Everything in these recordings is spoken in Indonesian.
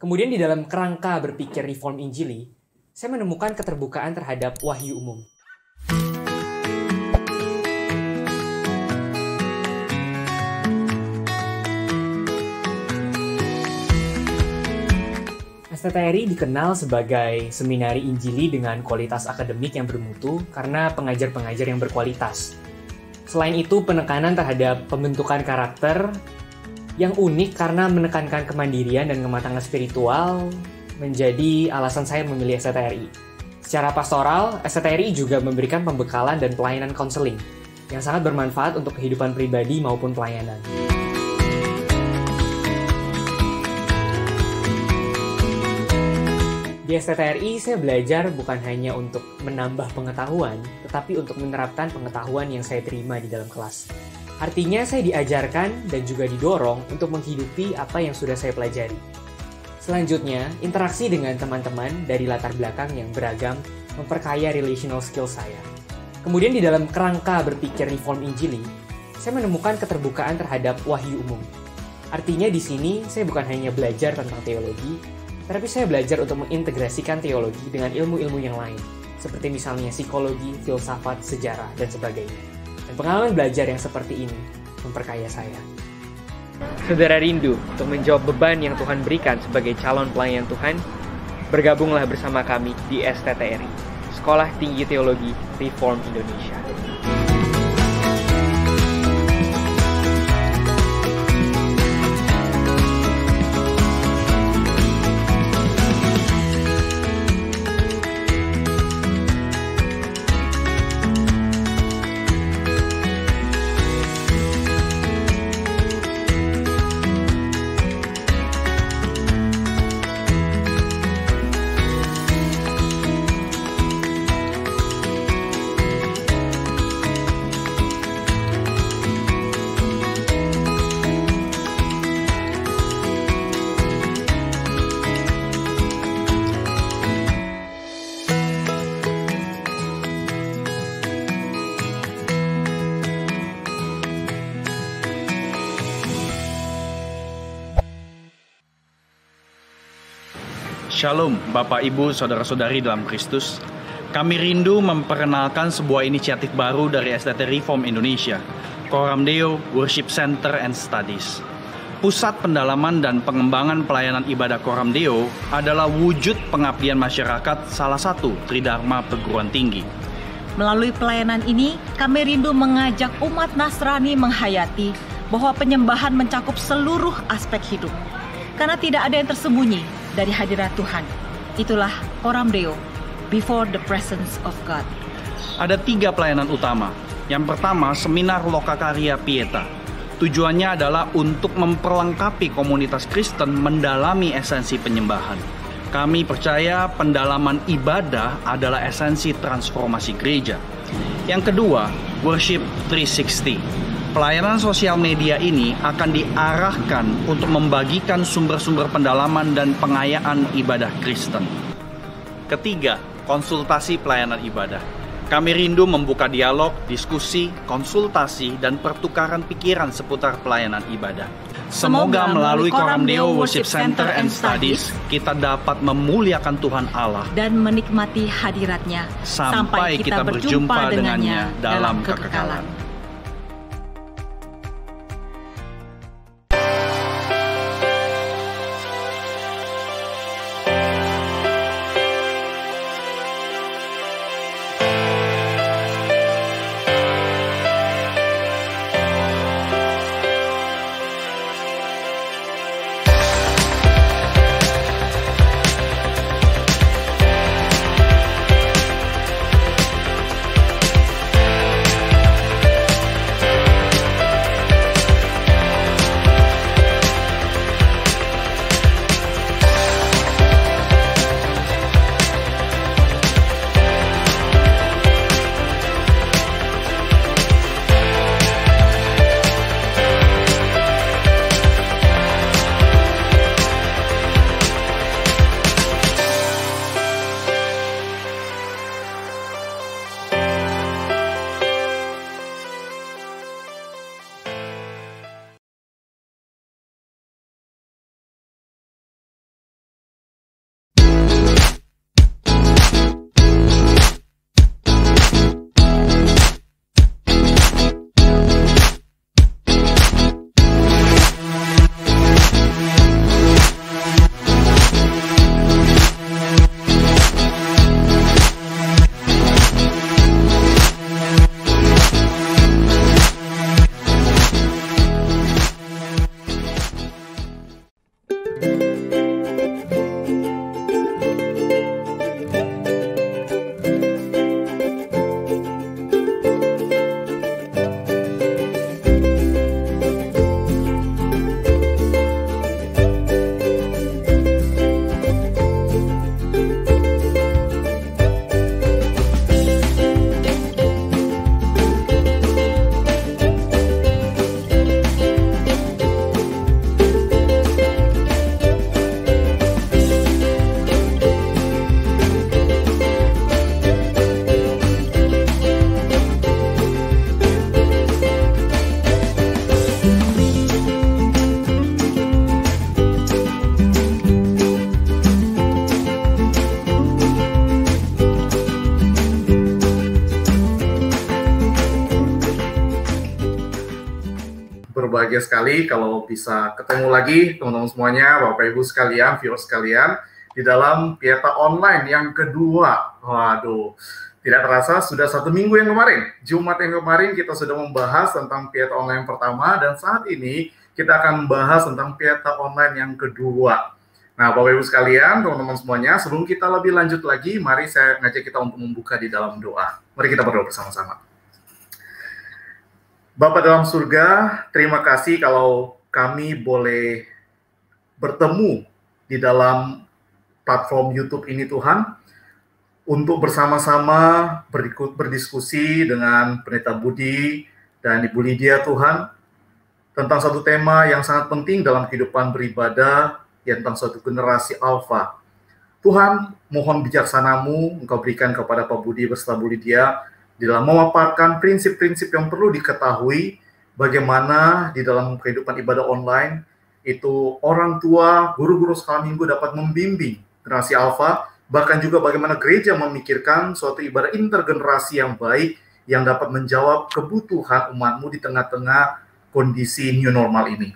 Kemudian di dalam kerangka berpikir reform Injili, saya menemukan keterbukaan terhadap wahyu umum. STTRI dikenal sebagai seminari Injili dengan kualitas akademik yang bermutu karena pengajar-pengajar yang berkualitas. Selain itu, penekanan terhadap pembentukan karakter yang unik karena menekankan kemandirian dan kematangan spiritual menjadi alasan saya memilih STTRI. Secara pastoral, STTRI juga memberikan pembekalan dan pelayanan konseling yang sangat bermanfaat untuk kehidupan pribadi maupun pelayanan. Di STTRI, saya belajar bukan hanya untuk menambah pengetahuan, tetapi untuk menerapkan pengetahuan yang saya terima di dalam kelas. Artinya, saya diajarkan dan juga didorong untuk menghidupi apa yang sudah saya pelajari. Selanjutnya, interaksi dengan teman-teman dari latar belakang yang beragam memperkaya relational skill saya. Kemudian di dalam kerangka berpikir reform Injili, saya menemukan keterbukaan terhadap wahyu umum. Artinya di sini, saya bukan hanya belajar tentang teologi, tetapi saya belajar untuk mengintegrasikan teologi dengan ilmu-ilmu yang lain, seperti misalnya psikologi, filsafat, sejarah, dan sebagainya. Dan pengalaman belajar yang seperti ini memperkaya saya. Saudara rindu untuk menjawab beban yang Tuhan berikan sebagai calon pelayan Tuhan? Bergabunglah bersama kami di STTRI, Sekolah Tinggi Teologi Reform Indonesia. Shalom Bapak Ibu Saudara-saudari dalam Kristus. Kami rindu memperkenalkan sebuah inisiatif baru dari STTRI Reform Indonesia, Coram Deo Worship Center and Studies. Pusat pendalaman dan pengembangan pelayanan ibadah Coram Deo adalah wujud pengabdian masyarakat salah satu tridharma perguruan tinggi. Melalui pelayanan ini, kami rindu mengajak umat Nasrani menghayati bahwa penyembahan mencakup seluruh aspek hidup. Karena tidak ada yang tersembunyi dari hadirat Tuhan. Itulah Coram Deo, Before the Presence of God. Ada 3 pelayanan utama. Yang pertama, seminar Lokakarya Pieta. Tujuannya adalah untuk memperlengkapi komunitas Kristen mendalami esensi penyembahan. Kami percaya pendalaman ibadah adalah esensi transformasi gereja. Yang kedua, Worship 360. Pelayanan sosial media ini akan diarahkan untuk membagikan sumber-sumber pendalaman dan pengayaan ibadah Kristen. Ketiga, konsultasi pelayanan ibadah. Kami rindu membuka dialog, diskusi, konsultasi, dan pertukaran pikiran seputar pelayanan ibadah. Semoga melalui Coram Deo Worship Center and Studies, kita dapat memuliakan Tuhan Allah dan menikmati hadiratnya sampai kita berjumpa dengannya dalam kekekalan. berbahagia sekali kalau bisa ketemu lagi teman-teman semuanya, Bapak Ibu sekalian, viewers sekalian, di dalam Pieta Online yang kedua. Waduh, tidak terasa sudah 1 minggu yang kemarin, Jumat yang kemarin kita sudah membahas tentang Pieta Online pertama, dan saat ini kita akan membahas tentang Pieta Online yang kedua. Nah, Bapak Ibu sekalian, teman-teman semuanya, sebelum kita lebih lanjut lagi, mari saya ngajak kita untuk membuka di dalam doa. Mari kita berdoa bersama-sama. Bapa dalam surga, terima kasih kalau kami boleh bertemu di dalam platform YouTube ini Tuhan, untuk bersama-sama berdiskusi dengan Pendeta Budi dan Ibu Lydia Tuhan, tentang satu tema yang sangat penting dalam kehidupan beribadah, yaitu tentang suatu generasi alfa. Tuhan, mohon bijaksanamu Engkau berikan kepada Pak Budi beserta Bu Lydia, di dalam memaparkan prinsip-prinsip yang perlu diketahui bagaimana di dalam kehidupan ibadah online itu orang tua, guru-guru sekolah minggu dapat membimbing generasi alfa, bahkan juga bagaimana gereja memikirkan suatu ibadah intergenerasi yang baik yang dapat menjawab kebutuhan umatmu di tengah-tengah kondisi new normal ini.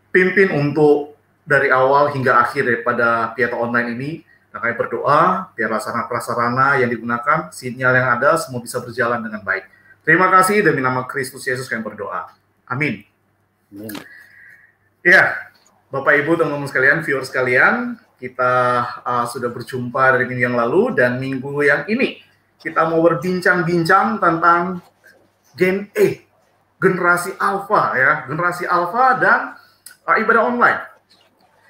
Pimpin untuk dari awal hingga akhir daripada Pieta Online ini. Nah, kami berdoa, biar prasarana yang digunakan, sinyal yang ada, semua bisa berjalan dengan baik. Terima kasih, demi nama Kristus Yesus kami berdoa. Amin. Amin. Ya, Bapak Ibu, teman-teman sekalian, viewers sekalian, kita sudah berjumpa dari minggu yang lalu, dan minggu yang ini, kita mau berbincang-bincang tentang Gen E, generasi alfa, ya, generasi alfa dan ibadah online.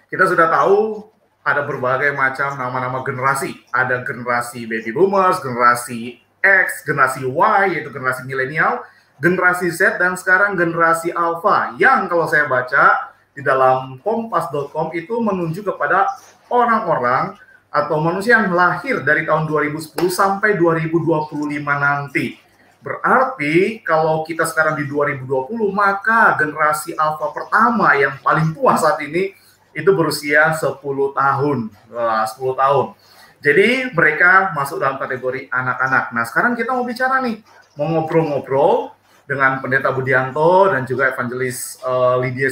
Kita sudah tahu, ada berbagai macam nama-nama generasi. Ada generasi baby boomers, generasi X, generasi Y, yaitu generasi milenial, generasi Z, dan sekarang generasi alpha. Yang kalau saya baca di dalam kompas.com itu menunjuk kepada orang-orang atau manusia yang lahir dari tahun 2010 sampai 2025 nanti. Berarti kalau kita sekarang di 2020, maka generasi alpha pertama yang paling tua saat ini itu berusia 10 tahun. 10 tahun. Jadi mereka masuk dalam kategori anak-anak. Nah, sekarang kita mau bicara nih, mau ngobrol-ngobrol dengan Pendeta Budianto dan juga Evangelis Lydia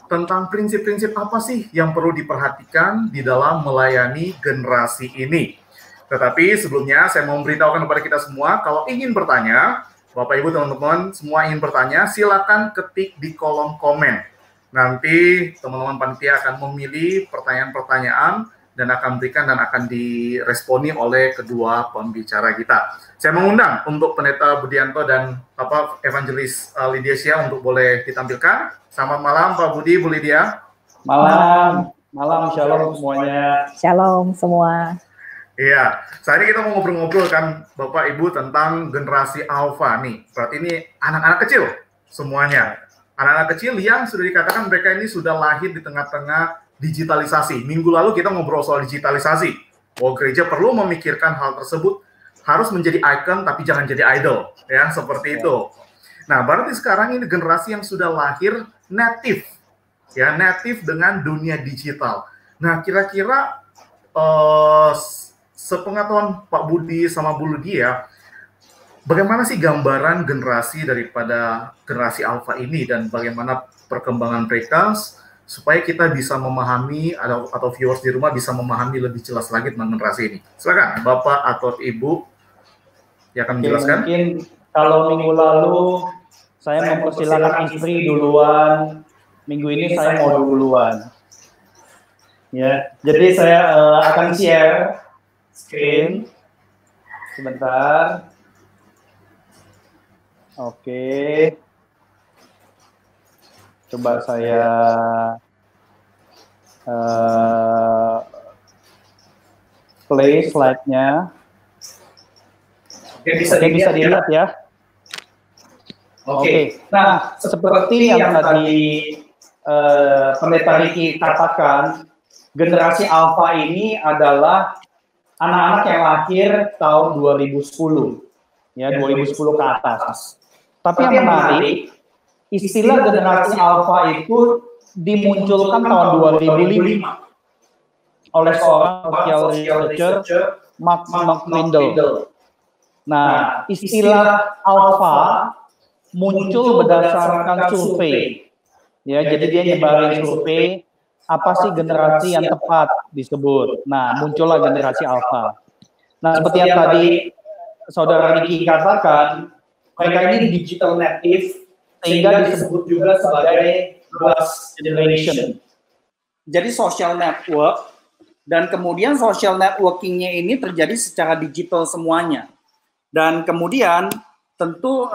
tentang prinsip-prinsip apa sih yang perlu diperhatikan di dalam melayani generasi ini. Tetapi sebelumnya saya mau memberitahukan kepada kita semua, kalau ingin bertanya, Bapak Ibu teman-teman semua ingin bertanya, silakan ketik di kolom komen. Nanti teman-teman panitia akan memilih pertanyaan-pertanyaan dan akan berikan dan akan diresponi oleh kedua pembicara kita. Saya mengundang untuk Pendeta Budianto dan Evangelis Lydia untuk boleh ditampilkan. Selamat malam Pak Budi, Bu Lydia. Malam, shalom semuanya. Shalom semua. Iya, saat ini kita mau ngobrol-ngobrol kan Bapak Ibu tentang generasi alpha nih. Berarti ini anak-anak kecil semuanya. Anak-anak kecil yang sudah dikatakan mereka ini sudah lahir di tengah-tengah digitalisasi. Minggu lalu kita ngobrol soal digitalisasi. Bahwa gereja perlu memikirkan hal tersebut, harus menjadi icon tapi jangan jadi idol. Ya, seperti itu. Nah, berarti sekarang ini generasi yang sudah lahir native. Ya, native dengan dunia digital. Nah, kira-kira sepengetahuan Pak Budi sama Bu Lydia, bagaimana sih gambaran generasi daripada generasi alpha ini dan bagaimana perkembangan mereka supaya kita bisa memahami atau viewers di rumah bisa memahami lebih jelas lagi tentang generasi ini. Silakan Bapak atau Ibu yang akan menjelaskan. Mungkin kalau minggu lalu saya mempersilakan istri duluan, minggu ini saya mau duluan. Ya, jadi saya akan share screen sebentar. Oke. Coba saya play slide-nya. Oke, bisa dilihat ya. Oke. Nah, seperti yang tadi Pendeta Ricky katakan, generasi alpha ini adalah anak-anak yang lahir tahun 2010. Ya, 2010 ke atas. Tapi yang menarik, istilah generasi alpha itu dimunculkan tahun 2005 oleh seorang social researcher Mark McClendon. Nah, istilah alpha muncul berdasarkan survei Ya, jadi dia nyebarin survei apa sih generasi yang tepat disebut. Nah, muncullah generasi alfa. Nah, seperti yang tadi Saudara Niki katakan, mereka ini digital native sehingga disebut juga sebagai Plus Generation. Jadi social network dan kemudian social networking-nya ini terjadi secara digital semuanya. Dan kemudian tentu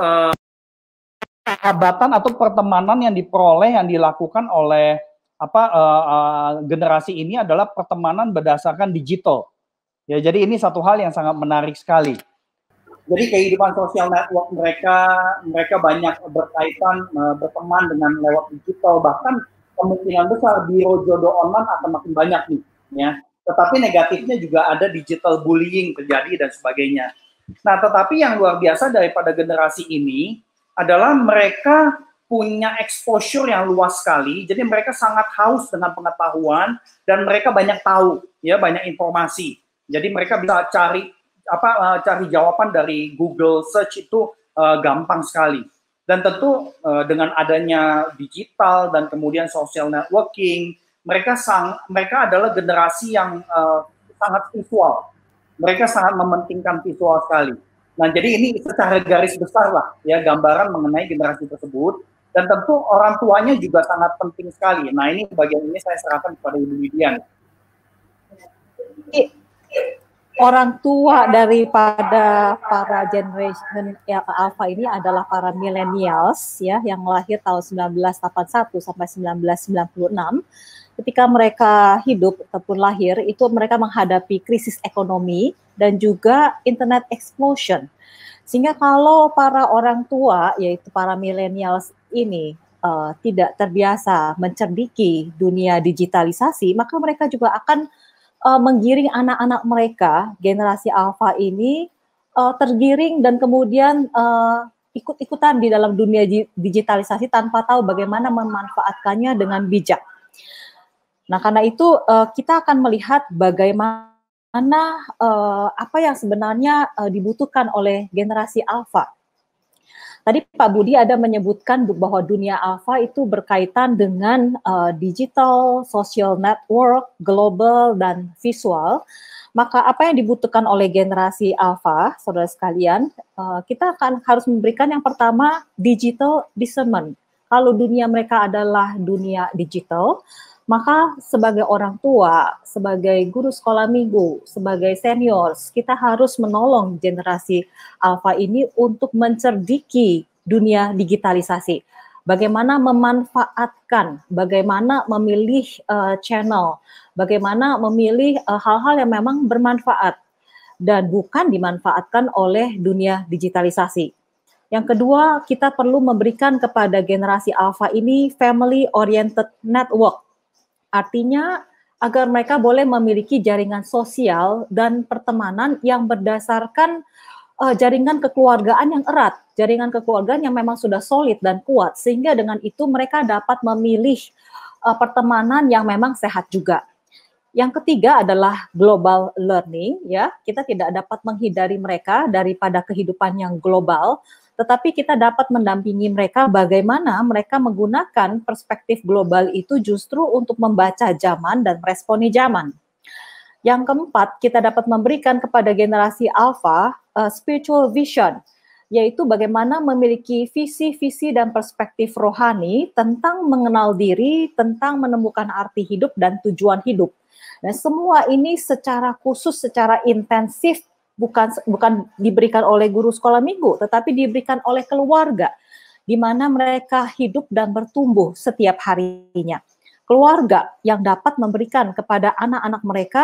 sahabatan atau pertemanan yang diperoleh, yang dilakukan oleh generasi ini adalah pertemanan berdasarkan digital. Ya, jadi ini satu hal yang sangat menarik sekali. Jadi kehidupan sosial network mereka banyak berkaitan berteman dengan lewat digital, bahkan kemungkinan besar biro jodoh online akan makin banyak nih, ya. Tetapi negatifnya juga ada digital bullying terjadi dan sebagainya. Nah, tetapi yang luar biasa daripada generasi ini adalah mereka punya exposure yang luas sekali, jadi mereka sangat haus dengan pengetahuan dan mereka banyak tahu, ya, banyak informasi. Jadi mereka bisa cari jawaban dari Google Search itu gampang sekali. Dan tentu dengan adanya digital dan kemudian social networking, mereka adalah generasi yang sangat visual. Mereka sangat mementingkan visual sekali. Nah, jadi ini secara garis besar lah, ya, gambaran mengenai generasi tersebut. Dan tentu orang tuanya juga sangat penting sekali. Nah, ini bagian ini saya serahkan kepada Ibu Lidian. Orang tua daripada para generation alpha ini adalah para millennials, ya, yang lahir tahun 1981 sampai 1996. Ketika mereka hidup ataupun lahir, itu mereka menghadapi krisis ekonomi dan juga internet explosion. Sehingga kalau para orang tua, yaitu para millennials ini tidak terbiasa mencerdiki dunia digitalisasi, maka mereka juga akan menggiring anak-anak mereka, generasi alpha ini tergiring dan kemudian ikut-ikutan di dalam dunia digitalisasi tanpa tahu bagaimana memanfaatkannya dengan bijak. Nah, karena itu kita akan melihat bagaimana apa yang sebenarnya dibutuhkan oleh generasi alpha. Tadi Pak Budi ada menyebutkan bahwa dunia alpha itu berkaitan dengan digital, social network, global, dan visual. Maka apa yang dibutuhkan oleh generasi alpha, saudara sekalian, kita akan harus memberikan yang pertama digital discernment. Kalau dunia mereka adalah dunia digital, maka sebagai orang tua, sebagai guru sekolah minggu, sebagai seniors, kita harus menolong generasi alpha ini untuk mencerdiki dunia digitalisasi. Bagaimana memanfaatkan, bagaimana memilih channel, bagaimana memilih hal-hal yang memang bermanfaat dan bukan dimanfaatkan oleh dunia digitalisasi. Yang kedua, kita perlu memberikan kepada generasi alpha ini family-oriented network. Artinya agar mereka boleh memiliki jaringan sosial dan pertemanan yang berdasarkan jaringan kekeluargaan yang erat, jaringan kekeluargaan yang memang sudah solid dan kuat, sehingga dengan itu mereka dapat memilih pertemanan yang memang sehat juga. Yang ketiga adalah global learning, ya. Kita tidak dapat menghindari mereka daripada kehidupan yang global, tetapi kita dapat mendampingi mereka bagaimana mereka menggunakan perspektif global itu justru untuk membaca zaman dan meresponi zaman. Yang keempat, kita dapat memberikan kepada generasi alpha spiritual vision, yaitu bagaimana memiliki visi-visi dan perspektif rohani tentang mengenal diri, tentang menemukan arti hidup dan tujuan hidup. Dan semua ini secara khusus, secara intensif, bukan diberikan oleh guru sekolah minggu, tetapi diberikan oleh keluarga, di mana mereka hidup dan bertumbuh setiap harinya. Keluarga yang dapat memberikan kepada anak-anak mereka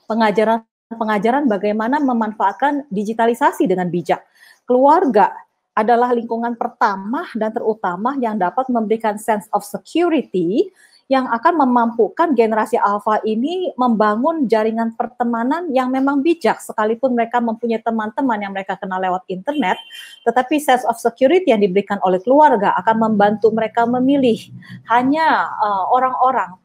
pengajaran bagaimana memanfaatkan digitalisasi dengan bijak. Keluarga adalah lingkungan pertama dan terutama yang dapat memberikan sense of security yang akan memampukan generasi alpha ini membangun jaringan pertemanan yang memang bijak, sekalipun mereka mempunyai teman-teman yang mereka kenal lewat internet, tetapi sense of security yang diberikan oleh keluarga akan membantu mereka memilih hanya orang-orang,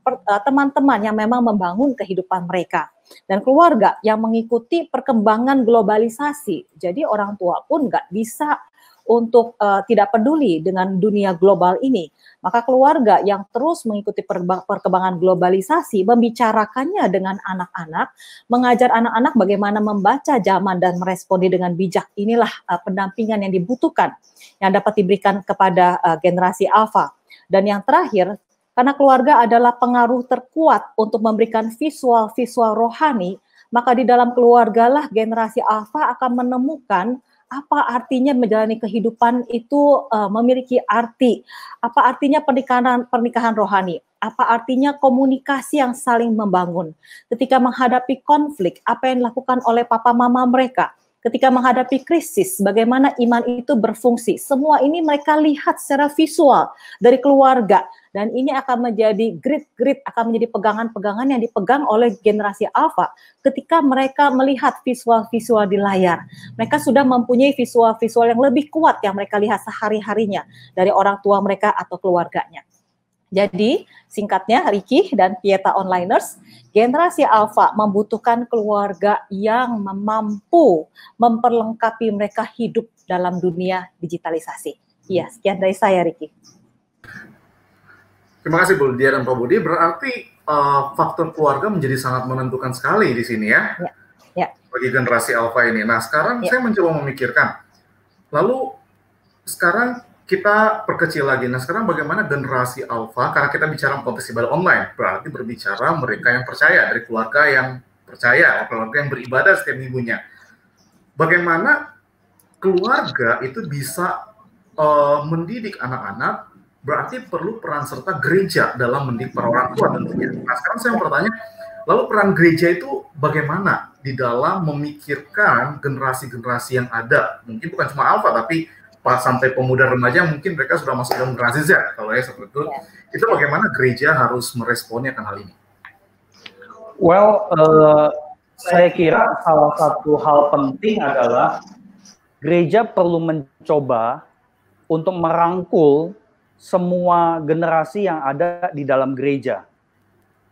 teman-teman yang memang membangun kehidupan mereka. Dan keluarga yang mengikuti perkembangan globalisasi, jadi orang tua pun nggak bisa untuk tidak peduli dengan dunia global ini, maka keluarga yang terus mengikuti perkembangan globalisasi, membicarakannya dengan anak-anak, mengajar anak-anak bagaimana membaca zaman dan meresponi dengan bijak. Inilah pendampingan yang dibutuhkan, yang dapat diberikan kepada generasi alfa. Dan yang terakhir, karena keluarga adalah pengaruh terkuat untuk memberikan visual-visual rohani, maka di dalam keluargalah generasi alfa akan menemukan apa artinya menjalani kehidupan itu memiliki arti, apa artinya pernikahan rohani, apa artinya komunikasi yang saling membangun. Ketika menghadapi konflik, apa yang dilakukan oleh papa mama mereka, ketika menghadapi krisis, bagaimana iman itu berfungsi. Semua ini mereka lihat secara visual dari keluarga. Dan ini akan menjadi grid, akan menjadi pegangan-pegangan yang dipegang oleh generasi alfa ketika mereka melihat visual-visual di layar. Mereka sudah mempunyai visual-visual yang lebih kuat yang mereka lihat sehari-harinya dari orang tua mereka atau keluarganya. Jadi, singkatnya Ricky dan Pieta Onliners, generasi alfa membutuhkan keluarga yang mampu memperlengkapi mereka hidup dalam dunia digitalisasi. Iya, sekian dari saya, Ricky. Terima kasih Bu Lydia dan Pak Budi. Berarti faktor keluarga menjadi sangat menentukan sekali di sini ya, bagi generasi alfa ini. Nah, sekarang saya mencoba memikirkan, lalu sekarang kita perkecil lagi. Nah, sekarang bagaimana generasi alfa, karena kita bicara konteks ibadah online, berarti berbicara mereka yang percaya, dari keluarga yang percaya, keluarga yang beribadah setiap minggunya. Bagaimana keluarga itu bisa mendidik anak-anak, berarti perlu peran serta gereja dalam mendidik para orang tua tentunya. Nah, sekarang saya mau bertanya, lalu peran gereja itu bagaimana di dalam memikirkan generasi-generasi yang ada? Mungkin bukan cuma alfa, tapi sampai pemuda remaja mungkin mereka sudah masuk dalam generasi Z. Kalau ya seperti itu bagaimana gereja harus meresponi akan hal ini? Well, saya kira salah satu hal penting adalah gereja perlu mencoba untuk merangkul semua generasi yang ada di dalam gereja.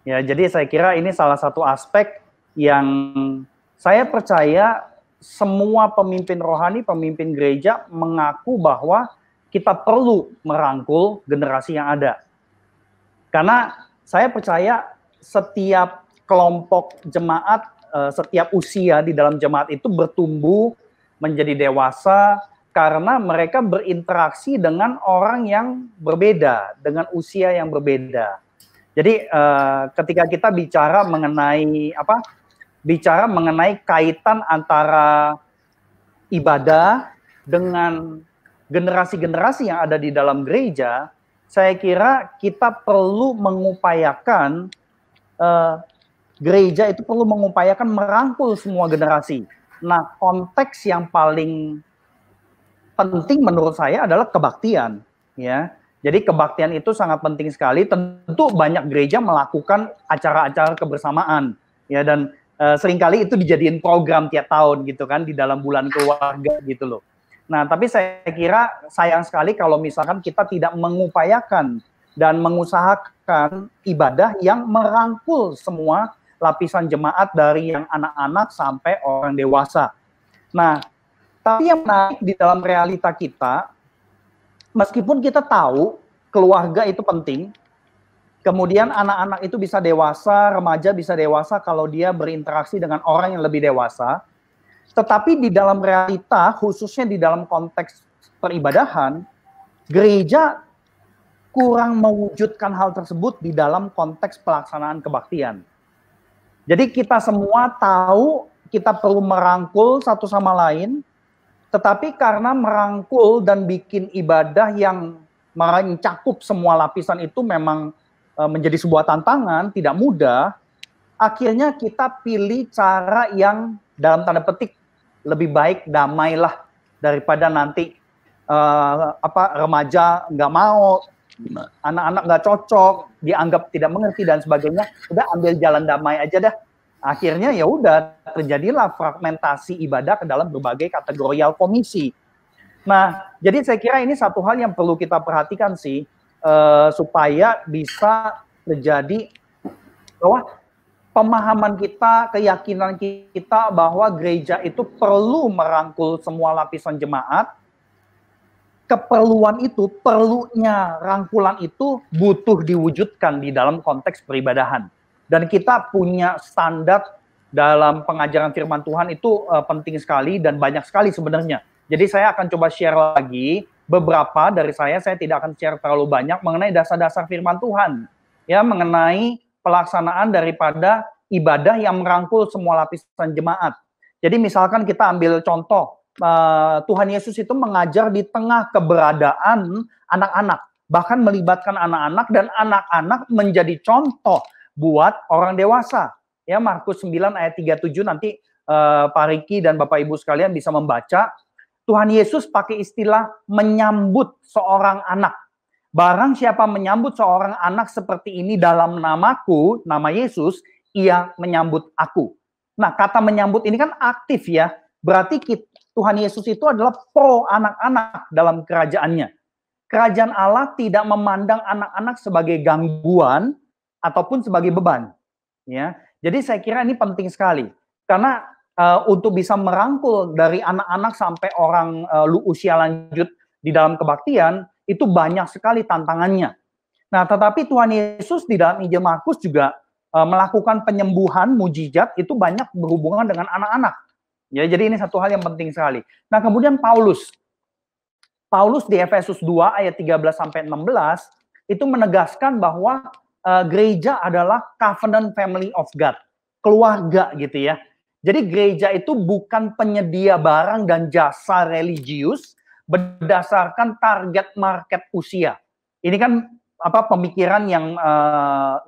Ya, jadi saya kira ini salah satu aspek yang saya percaya semua pemimpin rohani, pemimpin gereja mengaku bahwa kita perlu merangkul generasi yang ada. Karena saya percaya setiap kelompok jemaat, setiap usia di dalam jemaat itu bertumbuh menjadi dewasa, karena mereka berinteraksi dengan orang yang berbeda, dengan usia yang berbeda. Jadi ketika kita bicara mengenai kaitan antara ibadah dengan generasi-generasi yang ada di dalam gereja, saya kira kita perlu mengupayakan, gereja itu perlu mengupayakan merangkul semua generasi. Nah, konteks yang paling penting menurut saya adalah kebaktian, ya. Jadi kebaktian itu sangat penting sekali. Tentu banyak gereja melakukan acara-acara kebersamaan, ya, dan seringkali itu dijadiin program tiap tahun gitu kan di dalam bulan keluarga gitu loh. Nah, tapi saya kira sayang sekali kalau misalkan kita tidak mengupayakan dan mengusahakan ibadah yang merangkul semua lapisan jemaat dari yang anak-anak sampai orang dewasa. Nah, tapi yang menarik di dalam realita kita, meskipun kita tahu keluarga itu penting, kemudian anak-anak itu bisa dewasa, remaja bisa dewasa kalau dia berinteraksi dengan orang yang lebih dewasa, tetapi di dalam realita, khususnya di dalam konteks peribadahan, gereja kurang mewujudkan hal tersebut di dalam konteks pelaksanaan kebaktian. Jadi kita semua tahu kita perlu merangkul satu sama lain, tetapi karena merangkul dan bikin ibadah yang mencakup semua lapisan itu memang menjadi sebuah tantangan, tidak mudah, akhirnya kita pilih cara yang dalam tanda petik lebih baik damailah daripada nanti remaja nggak mau, anak-anak nggak cocok, dianggap tidak mengerti dan sebagainya, udah ambil jalan damai aja dah. Akhirnya ya udah terjadilah fragmentasi ibadah ke dalam berbagai kategorial komisi. Nah, jadi saya kira ini satu hal yang perlu kita perhatikan sih, supaya bisa terjadi bahwa pemahaman kita, keyakinan kita bahwa gereja itu perlu merangkul semua lapisan jemaat, keperluan itu, perlunya rangkulan itu butuh diwujudkan di dalam konteks peribadahan. Dan kita punya standar dalam pengajaran firman Tuhan itu penting sekali dan banyak sekali sebenarnya. Jadi saya akan coba share lagi beberapa dari saya tidak akan share terlalu banyak mengenai dasar-dasar firman Tuhan. Ya, mengenai pelaksanaan daripada ibadah yang merangkul semua lapisan jemaat. Jadi misalkan kita ambil contoh, Tuhan Yesus itu mengajar di tengah keberadaan anak-anak, bahkan melibatkan anak-anak, dan anak-anak menjadi contoh buat orang dewasa. Ya, Markus 9 ayat 37 nanti Pak Riki dan Bapak Ibu sekalian bisa membaca. Tuhan Yesus pakai istilah menyambut seorang anak. Barang siapa menyambut seorang anak seperti ini dalam namaku, nama Yesus, ia menyambut aku. Nah, kata menyambut ini kan aktif ya. Berarti Tuhan Yesus itu adalah pro anak-anak dalam kerajaannya. Kerajaan Allah tidak memandang anak-anak sebagai gangguan ataupun sebagai beban. Ya, jadi saya kira ini penting sekali. Karena untuk bisa merangkul dari anak-anak sampai orang usia lanjut di dalam kebaktian, itu banyak sekali tantangannya. Nah, tetapi Tuhan Yesus di dalam Injil Markus juga melakukan penyembuhan mujizat itu banyak berhubungan dengan anak-anak. Ya, jadi ini satu hal yang penting sekali. Nah, kemudian Paulus di Efesus 2 ayat 13 sampai 16 itu menegaskan bahwa gereja adalah covenant family of God, keluarga gitu ya. Jadi gereja itu bukan penyedia barang dan jasa religius berdasarkan target market usia. Ini kan pemikiran yang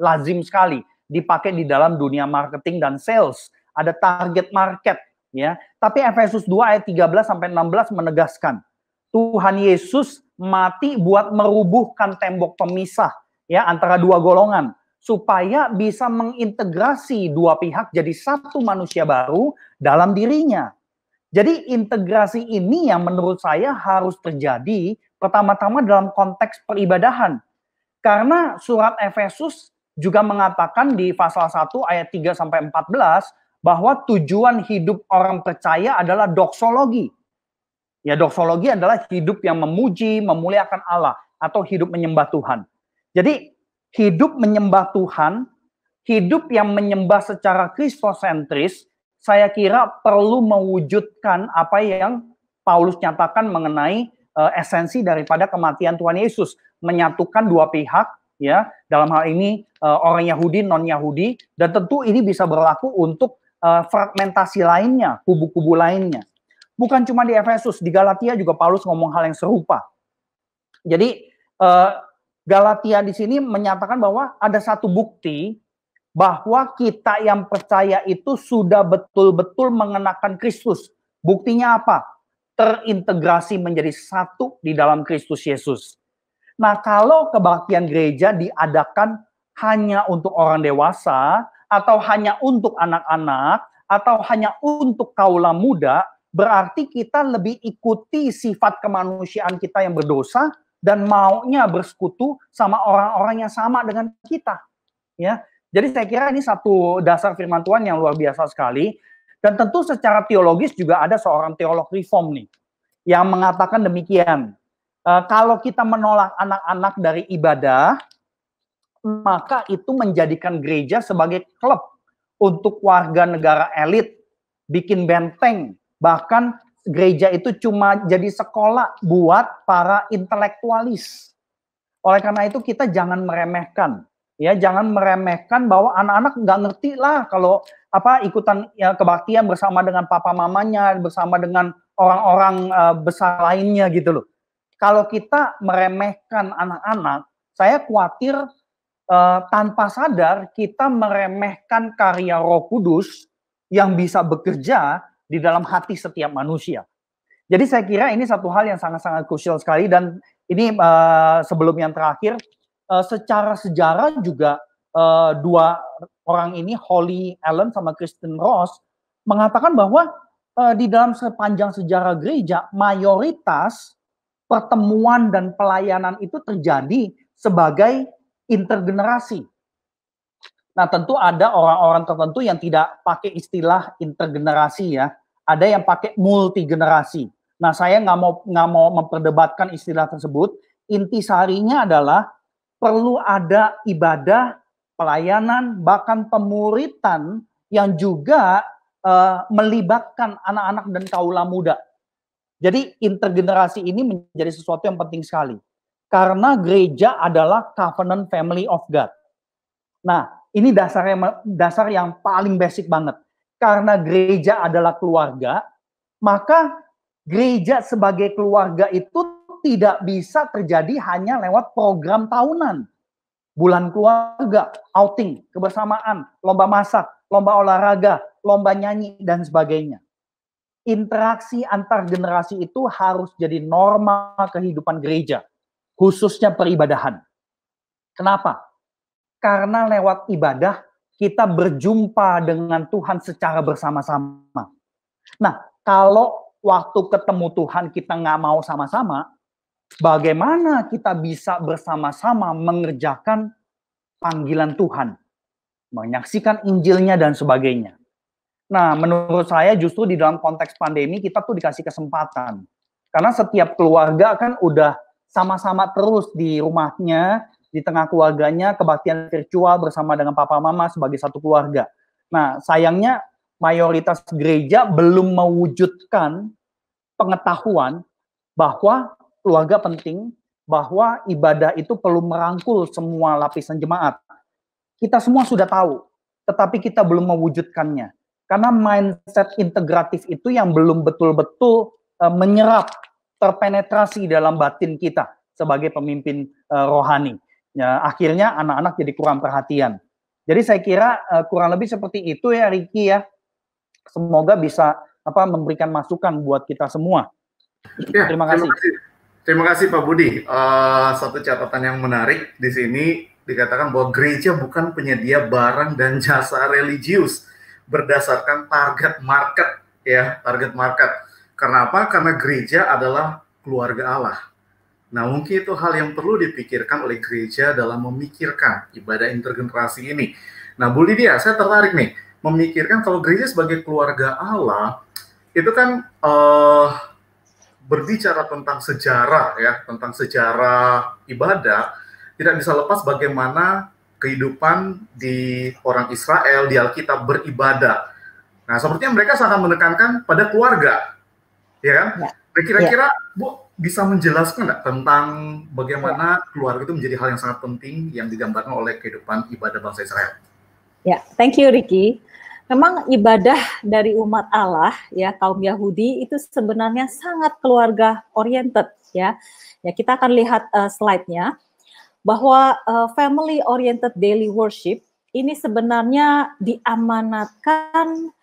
lazim sekali dipakai di dalam dunia marketing dan sales. Ada target market ya. Tapi Efesus 2 ayat 13 sampai 16 menegaskan Tuhan Yesus mati buat merubuhkan tembok pemisah ya antara dua golongan supaya bisa mengintegrasi dua pihak jadi satu manusia baru dalam dirinya. Jadi integrasi ini yang menurut saya harus terjadi pertama-tama dalam konteks peribadahan. Karena surat Efesus juga mengatakan di pasal 1 ayat 3 sampai 14 bahwa tujuan hidup orang percaya adalah doksologi. Ya, doksologi adalah hidup yang memuji, memuliakan Allah atau hidup menyembah Tuhan. Jadi hidup menyembah Tuhan, hidup yang menyembah secara kristosentris, saya kira perlu mewujudkan apa yang Paulus nyatakan mengenai esensi daripada kematian Tuhan Yesus, menyatukan dua pihak ya, dalam hal ini orang Yahudi, non-Yahudi, dan tentu ini bisa berlaku untuk fragmentasi lainnya, kubu-kubu lainnya. Bukan cuma di Efesus, di Galatia juga Paulus ngomong hal yang serupa. Jadi Galatia di sini menyatakan bahwa ada satu bukti bahwa kita yang percaya itu sudah betul-betul mengenakan Kristus. Buktinya apa? Terintegrasi menjadi satu di dalam Kristus Yesus. Nah, kalau kebaktian gereja diadakan hanya untuk orang dewasa, atau hanya untuk anak-anak, atau hanya untuk kaula muda, berarti kita lebih ikuti sifat kemanusiaan kita yang berdosa, dan maunya bersekutu sama orang-orang yang sama dengan kita. Ya, jadi saya kira ini satu dasar firman Tuhan yang luar biasa sekali. Dan tentu secara teologis juga ada seorang teolog reform nih, yang mengatakan demikian. Kalau kita menolak anak-anak dari ibadah, maka itu menjadikan gereja sebagai klub untuk warga negara elit, bikin benteng. Bahkan gereja itu cuma jadi sekolah buat para intelektualis. Oleh karena itu kita jangan meremehkan. Ya, jangan meremehkan bahwa anak-anak nggak ngerti lah kalau ikutan ya, kebaktian bersama dengan papa mamanya, bersama dengan orang-orang besar lainnya gitu loh. Kalau kita meremehkan anak-anak, saya khawatir tanpa sadar kita meremehkan karya Roh Kudus yang bisa bekerja di dalam hati setiap manusia. Jadi saya kira ini satu hal yang sangat-sangat krusial sekali, dan ini sebelum yang terakhir, secara sejarah juga dua orang ini, Holly Allen sama Kristen Ross, mengatakan bahwa di dalam sepanjang sejarah gereja, mayoritas pertemuan dan pelayanan itu terjadi sebagai intergenerasi. Nah, tentu ada orang-orang tertentu yang tidak pakai istilah intergenerasi ya. Ada yang pakai multigenerasi. Nah, saya nggak mau memperdebatkan istilah tersebut. Intisarinya adalah perlu ada ibadah, pelayanan, bahkan pemuritan yang juga melibatkan anak-anak dan kaula muda. Jadi intergenerasi ini menjadi sesuatu yang penting sekali. Karena gereja adalah covenant family of God. Nah, ini dasar yang paling basic banget. Karena gereja adalah keluarga, maka gereja sebagai keluarga itu tidak bisa terjadi hanya lewat program tahunan. Bulan keluarga, outing, kebersamaan, lomba masak, lomba olahraga, lomba nyanyi, dan sebagainya. Interaksi antar generasi itu harus jadi norma kehidupan gereja, khususnya peribadahan. Kenapa? Karena lewat ibadah kita berjumpa dengan Tuhan secara bersama-sama. Nah, kalau waktu ketemu Tuhan kita nggak mau sama-sama, bagaimana kita bisa bersama-sama mengerjakan panggilan Tuhan, menyaksikan Injilnya dan sebagainya. Nah, menurut saya justru di dalam konteks pandemi kita tuh dikasih kesempatan. Karena setiap keluarga kan udah sama-sama terus di rumahnya, di tengah keluarganya, kebaktian virtual bersama dengan papa mama sebagai satu keluarga. Nah, sayangnya mayoritas gereja belum mewujudkan pengetahuan bahwa keluarga penting, bahwa ibadah itu perlu merangkul semua lapisan jemaat. Kita semua sudah tahu, tetapi kita belum mewujudkannya. Karena mindset integratif itu yang belum betul-betul menyerap, terpenetrasi dalam batin kita sebagai pemimpin rohani. Ya, akhirnya anak-anak jadi kurang perhatian. Jadi saya kira kurang lebih seperti itu ya Ricky ya. Semoga bisa memberikan masukan buat kita semua. Ya, terima kasih. Terima kasih Pak Budi. Satu catatan yang menarik di sini dikatakan bahwa gereja bukan penyedia barang dan jasa religius berdasarkan target market, ya, target market. Karena apa? Karena gereja adalah keluarga Allah. Nah, mungkin itu hal yang perlu dipikirkan oleh gereja dalam memikirkan ibadah intergenerasi ini. Nah, Bu Lydia, saya tertarik nih, memikirkan kalau gereja sebagai keluarga Allah, itu kan berbicara tentang sejarah, ya, tentang sejarah ibadah, tidak bisa lepas bagaimana kehidupan di orang Israel di Alkitab beribadah. Nah, sepertinya mereka sangat menekankan pada keluarga, ya kan? Ya. Kira-kira, Bu, bisa menjelaskan nggak tentang bagaimana keluarga itu menjadi hal yang sangat penting yang digambarkan oleh kehidupan ibadah bangsa Israel? Ya, thank you Ricky. Memang ibadah dari umat Allah, ya, kaum Yahudi itu sebenarnya sangat keluarga oriented, ya. Ya, kita akan lihat slide-nya. Bahwa family oriented daily worship ini sebenarnya diamanatkan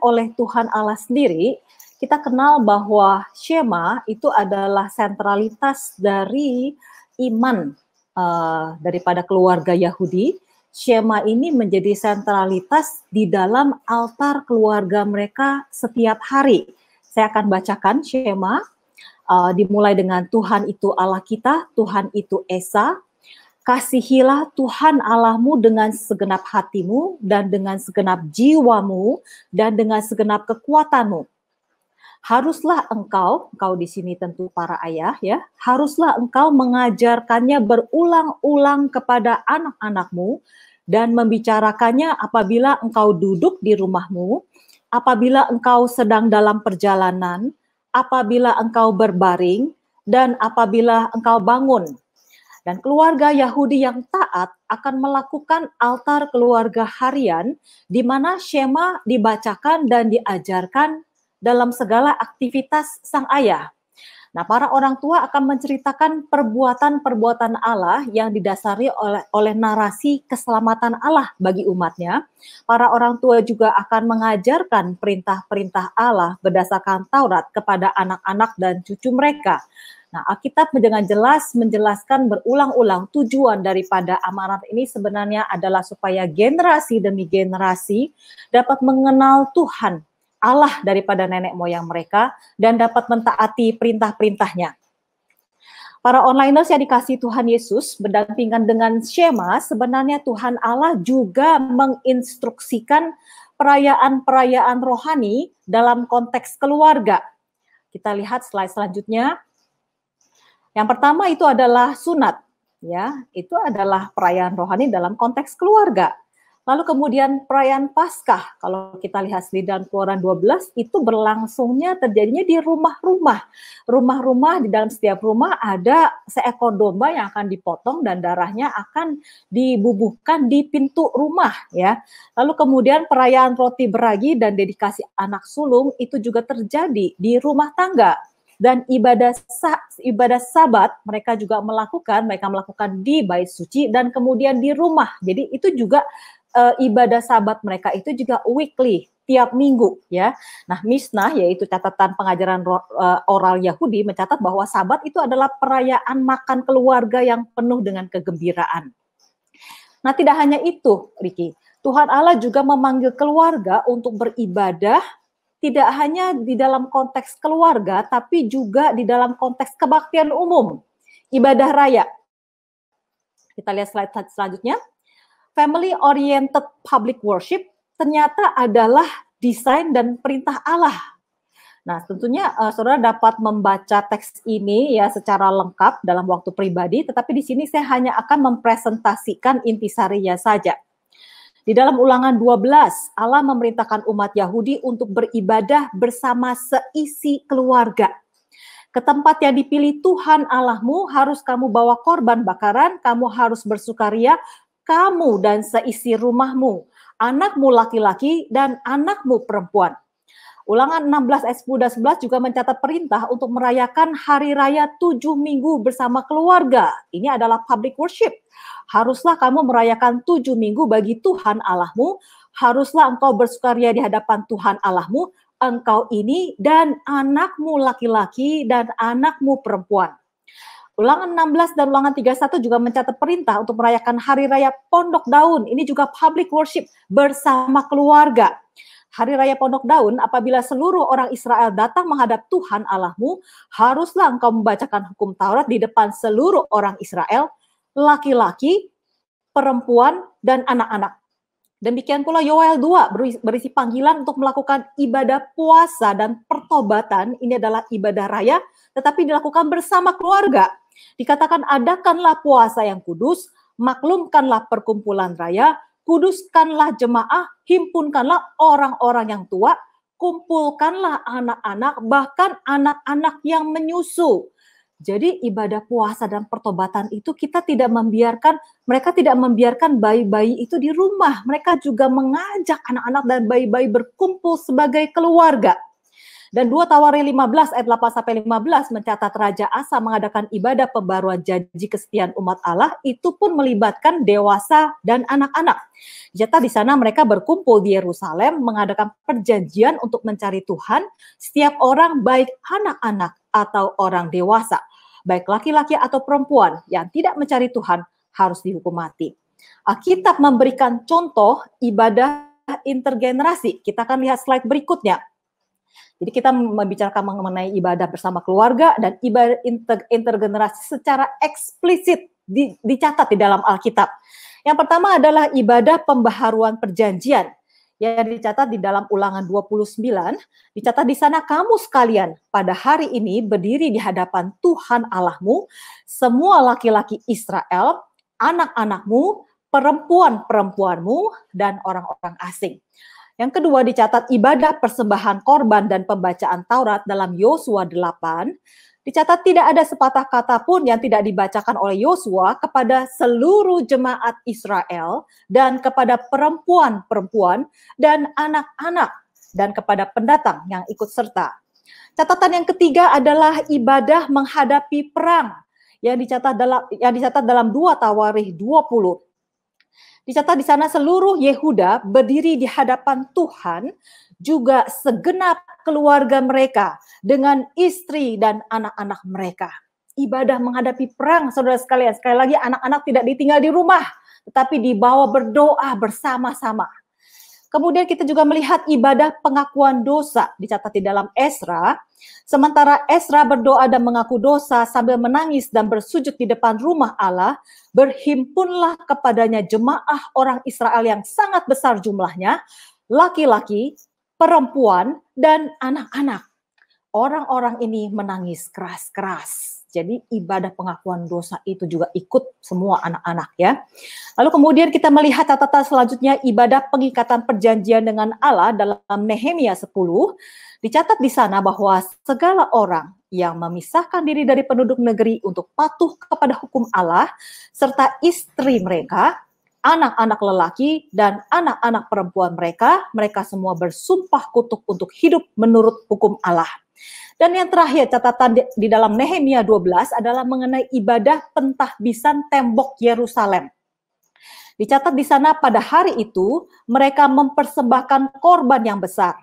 oleh Tuhan Allah sendiri. Kita kenal bahwa Shema itu adalah sentralitas dari iman daripada keluarga Yahudi. Shema ini menjadi sentralitas di dalam altar keluarga mereka setiap hari. Saya akan bacakan Shema. Dimulai dengan Tuhan itu Allah kita, Tuhan itu Esa. Kasihilah Tuhan Allahmu dengan segenap hatimu dan dengan segenap jiwamu dan dengan segenap kekuatanmu. Haruslah engkau di sini tentu para ayah ya, haruslah engkau mengajarkannya berulang-ulang kepada anak-anakmu dan membicarakannya apabila engkau duduk di rumahmu, apabila engkau sedang dalam perjalanan, apabila engkau berbaring, dan apabila engkau bangun. Dan keluarga Yahudi yang taat akan melakukan altar keluarga harian, di mana Shema dibacakan dan diajarkan dalam segala aktivitas sang ayah. Nah, para orang tua akan menceritakan perbuatan-perbuatan Allah yang didasari oleh narasi keselamatan Allah bagi umatnya. Para orang tua juga akan mengajarkan perintah-perintah Allah berdasarkan Taurat kepada anak-anak dan cucu mereka. Nah, Alkitab dengan jelas menjelaskan berulang-ulang tujuan daripada amanat ini sebenarnya adalah supaya generasi demi generasi dapat mengenal Tuhan Allah daripada nenek moyang mereka dan dapat mentaati perintah-perintahnya. Para onliners yang dikasihi Tuhan Yesus berdampingan dengan Shema, sebenarnya Tuhan Allah juga menginstruksikan perayaan-perayaan rohani dalam konteks keluarga. Kita lihat slide selanjutnya. Yang pertama itu adalah sunat, ya, itu adalah perayaan rohani dalam konteks keluarga. Lalu kemudian perayaan Paskah, kalau kita lihat di dalam Keluaran 12, itu berlangsungnya terjadinya di rumah-rumah. Rumah-rumah, di dalam setiap rumah ada seekor domba yang akan dipotong dan darahnya akan dibubuhkan di pintu rumah, ya. Lalu kemudian perayaan roti beragi dan dedikasi anak sulung itu juga terjadi di rumah tangga. Dan ibadah Sabat mereka melakukan di bait suci dan kemudian di rumah. Jadi itu juga ibadah Sabat mereka itu juga weekly, tiap minggu, ya. Nah, Mishnah, yaitu catatan pengajaran oral Yahudi, mencatat bahwa Sabat itu adalah perayaan makan keluarga yang penuh dengan kegembiraan. Nah, tidak hanya itu, Riki. Tuhan Allah juga memanggil keluarga untuk beribadah, tidak hanya di dalam konteks keluarga, tapi juga di dalam konteks kebaktian umum, ibadah raya. Kita lihat slide selanjutnya. Family oriented public worship ternyata adalah desain dan perintah Allah. Nah, tentunya saudara dapat membaca teks ini ya secara lengkap dalam waktu pribadi, tetapi di sini saya hanya akan mempresentasikan intisarinya saja. Di dalam Ulangan 12, Allah memerintahkan umat Yahudi untuk beribadah bersama seisi keluarga. Ke tempat yang dipilih Tuhan Allahmu harus kamu bawa korban bakaran, kamu harus bersukaria, kamu dan seisi rumahmu, anakmu laki-laki dan anakmu perempuan. Ulangan 16 ayat 10 dan 11 juga mencatat perintah untuk merayakan hari raya 7 minggu bersama keluarga. Ini adalah public worship. Haruslah kamu merayakan 7 minggu bagi Tuhan Allahmu. Haruslah engkau bersukaria di hadapan Tuhan Allahmu, engkau ini dan anakmu laki-laki dan anakmu perempuan. Ulangan 16 dan Ulangan 31 juga mencatat perintah untuk merayakan hari raya Pondok Daun. Ini juga public worship bersama keluarga. Hari raya Pondok Daun, apabila seluruh orang Israel datang menghadap Tuhan Allahmu, haruslah engkau membacakan hukum Taurat di depan seluruh orang Israel, laki-laki, perempuan, dan anak-anak. Demikian pula Yoel 2 berisi panggilan untuk melakukan ibadah puasa dan pertobatan. Ini adalah ibadah raya, tetapi dilakukan bersama keluarga. Dikatakan, adakanlah puasa yang kudus, maklumkanlah perkumpulan raya, kuduskanlah jemaah, himpunkanlah orang-orang yang tua, kumpulkanlah anak-anak, bahkan anak-anak yang menyusu. Jadi ibadah puasa dan pertobatan itu mereka tidak membiarkan bayi-bayi itu di rumah. Mereka juga mengajak anak-anak dan bayi-bayi berkumpul sebagai keluarga. Dan 2 Tawarik 15 ayat 8-15 mencatat Raja Asa mengadakan ibadah pembaruan janji kesetiaan umat Allah, itu pun melibatkan dewasa dan anak-anak. Jadi di sana mereka berkumpul di Yerusalem mengadakan perjanjian untuk mencari Tuhan, setiap orang baik anak-anak atau orang dewasa, baik laki-laki atau perempuan yang tidak mencari Tuhan harus dihukum mati. Alkitab memberikan contoh ibadah intergenerasi. Kita akan lihat slide berikutnya. Jadi kita membicarakan mengenai ibadah bersama keluarga dan ibadah intergenerasi secara eksplisit dicatat di dalam Alkitab. Yang pertama adalah ibadah pembaharuan perjanjian yang dicatat di dalam Ulangan 29. Dicatat di sana, kamu sekalian pada hari ini berdiri di hadapan Tuhan Allahmu, semua laki-laki Israel, anak-anakmu, perempuan-perempuanmu, dan orang-orang asing. Yang kedua dicatat ibadah persembahan korban dan pembacaan Taurat dalam Yosua 8. Dicatat tidak ada sepatah kata pun yang tidak dibacakan oleh Yosua kepada seluruh jemaat Israel dan kepada perempuan-perempuan dan anak-anak dan kepada pendatang yang ikut serta. Catatan yang ketiga adalah ibadah menghadapi perang yang dicatat dalam 2 Tawarikh 20. Dicatat di sana seluruh Yehuda berdiri di hadapan Tuhan, juga segenap keluarga mereka dengan istri dan anak-anak mereka. Ibadah menghadapi perang, saudara sekalian. Sekali lagi, anak-anak tidak ditinggal di rumah, tetapi dibawa berdoa bersama-sama. Kemudian kita juga melihat ibadah pengakuan dosa, dicatat di dalam Ezra. Sementara Ezra berdoa dan mengaku dosa sambil menangis dan bersujud di depan rumah Allah, berhimpunlah kepadanya jemaah orang Israel yang sangat besar jumlahnya, laki-laki, perempuan, dan anak-anak. Orang-orang ini menangis keras-keras. Jadi ibadah pengakuan dosa itu juga ikut semua anak-anak ya. Lalu kemudian kita melihat catatan selanjutnya, ibadah pengikatan perjanjian dengan Allah dalam Nehemia 10. Dicatat di sana bahwa segala orang yang memisahkan diri dari penduduk negeri untuk patuh kepada hukum Allah, serta istri mereka, anak-anak lelaki, dan anak-anak perempuan mereka semua bersumpah kutuk untuk hidup menurut hukum Allah. Dan yang terakhir, catatan di dalam Nehemia 12 adalah mengenai ibadah pentahbisan tembok Yerusalem. Dicatat di sana pada hari itu, mereka mempersembahkan korban yang besar.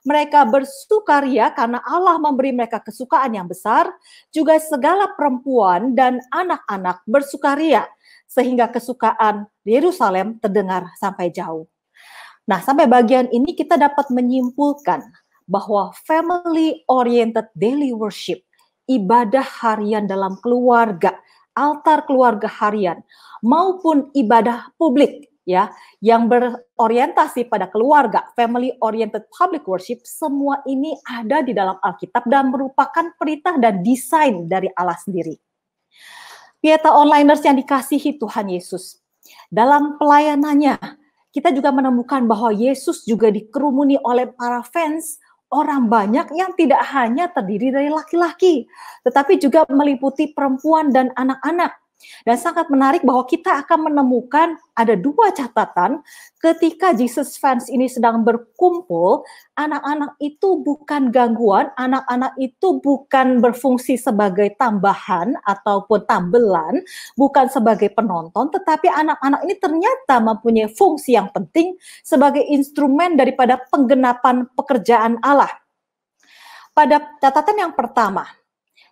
Mereka bersukaria karena Allah memberi mereka kesukaan yang besar, juga segala perempuan dan anak-anak bersukaria, sehingga kesukaan Yerusalem terdengar sampai jauh. Nah, sampai bagian ini kita dapat menyimpulkan bahwa family-oriented daily worship, ibadah harian dalam keluarga, altar keluarga harian, maupun ibadah publik ya yang berorientasi pada keluarga, family-oriented public worship, semua ini ada di dalam Alkitab dan merupakan perintah dan desain dari Allah sendiri. Pieta onliners yang dikasihi Tuhan Yesus, dalam pelayanannya, kita juga menemukan bahwa Yesus juga dikerumuni oleh para fans, orang banyak yang tidak hanya terdiri dari laki-laki, tetapi juga meliputi perempuan dan anak-anak. Dan sangat menarik bahwa kita akan menemukan ada dua catatan ketika Jesus fans ini sedang berkumpul, anak-anak itu bukan gangguan, anak-anak itu bukan berfungsi sebagai tambahan ataupun tambelan, bukan sebagai penonton, tetapi anak-anak ini ternyata mempunyai fungsi yang penting sebagai instrumen daripada penggenapan pekerjaan Allah. Pada catatan yang pertama,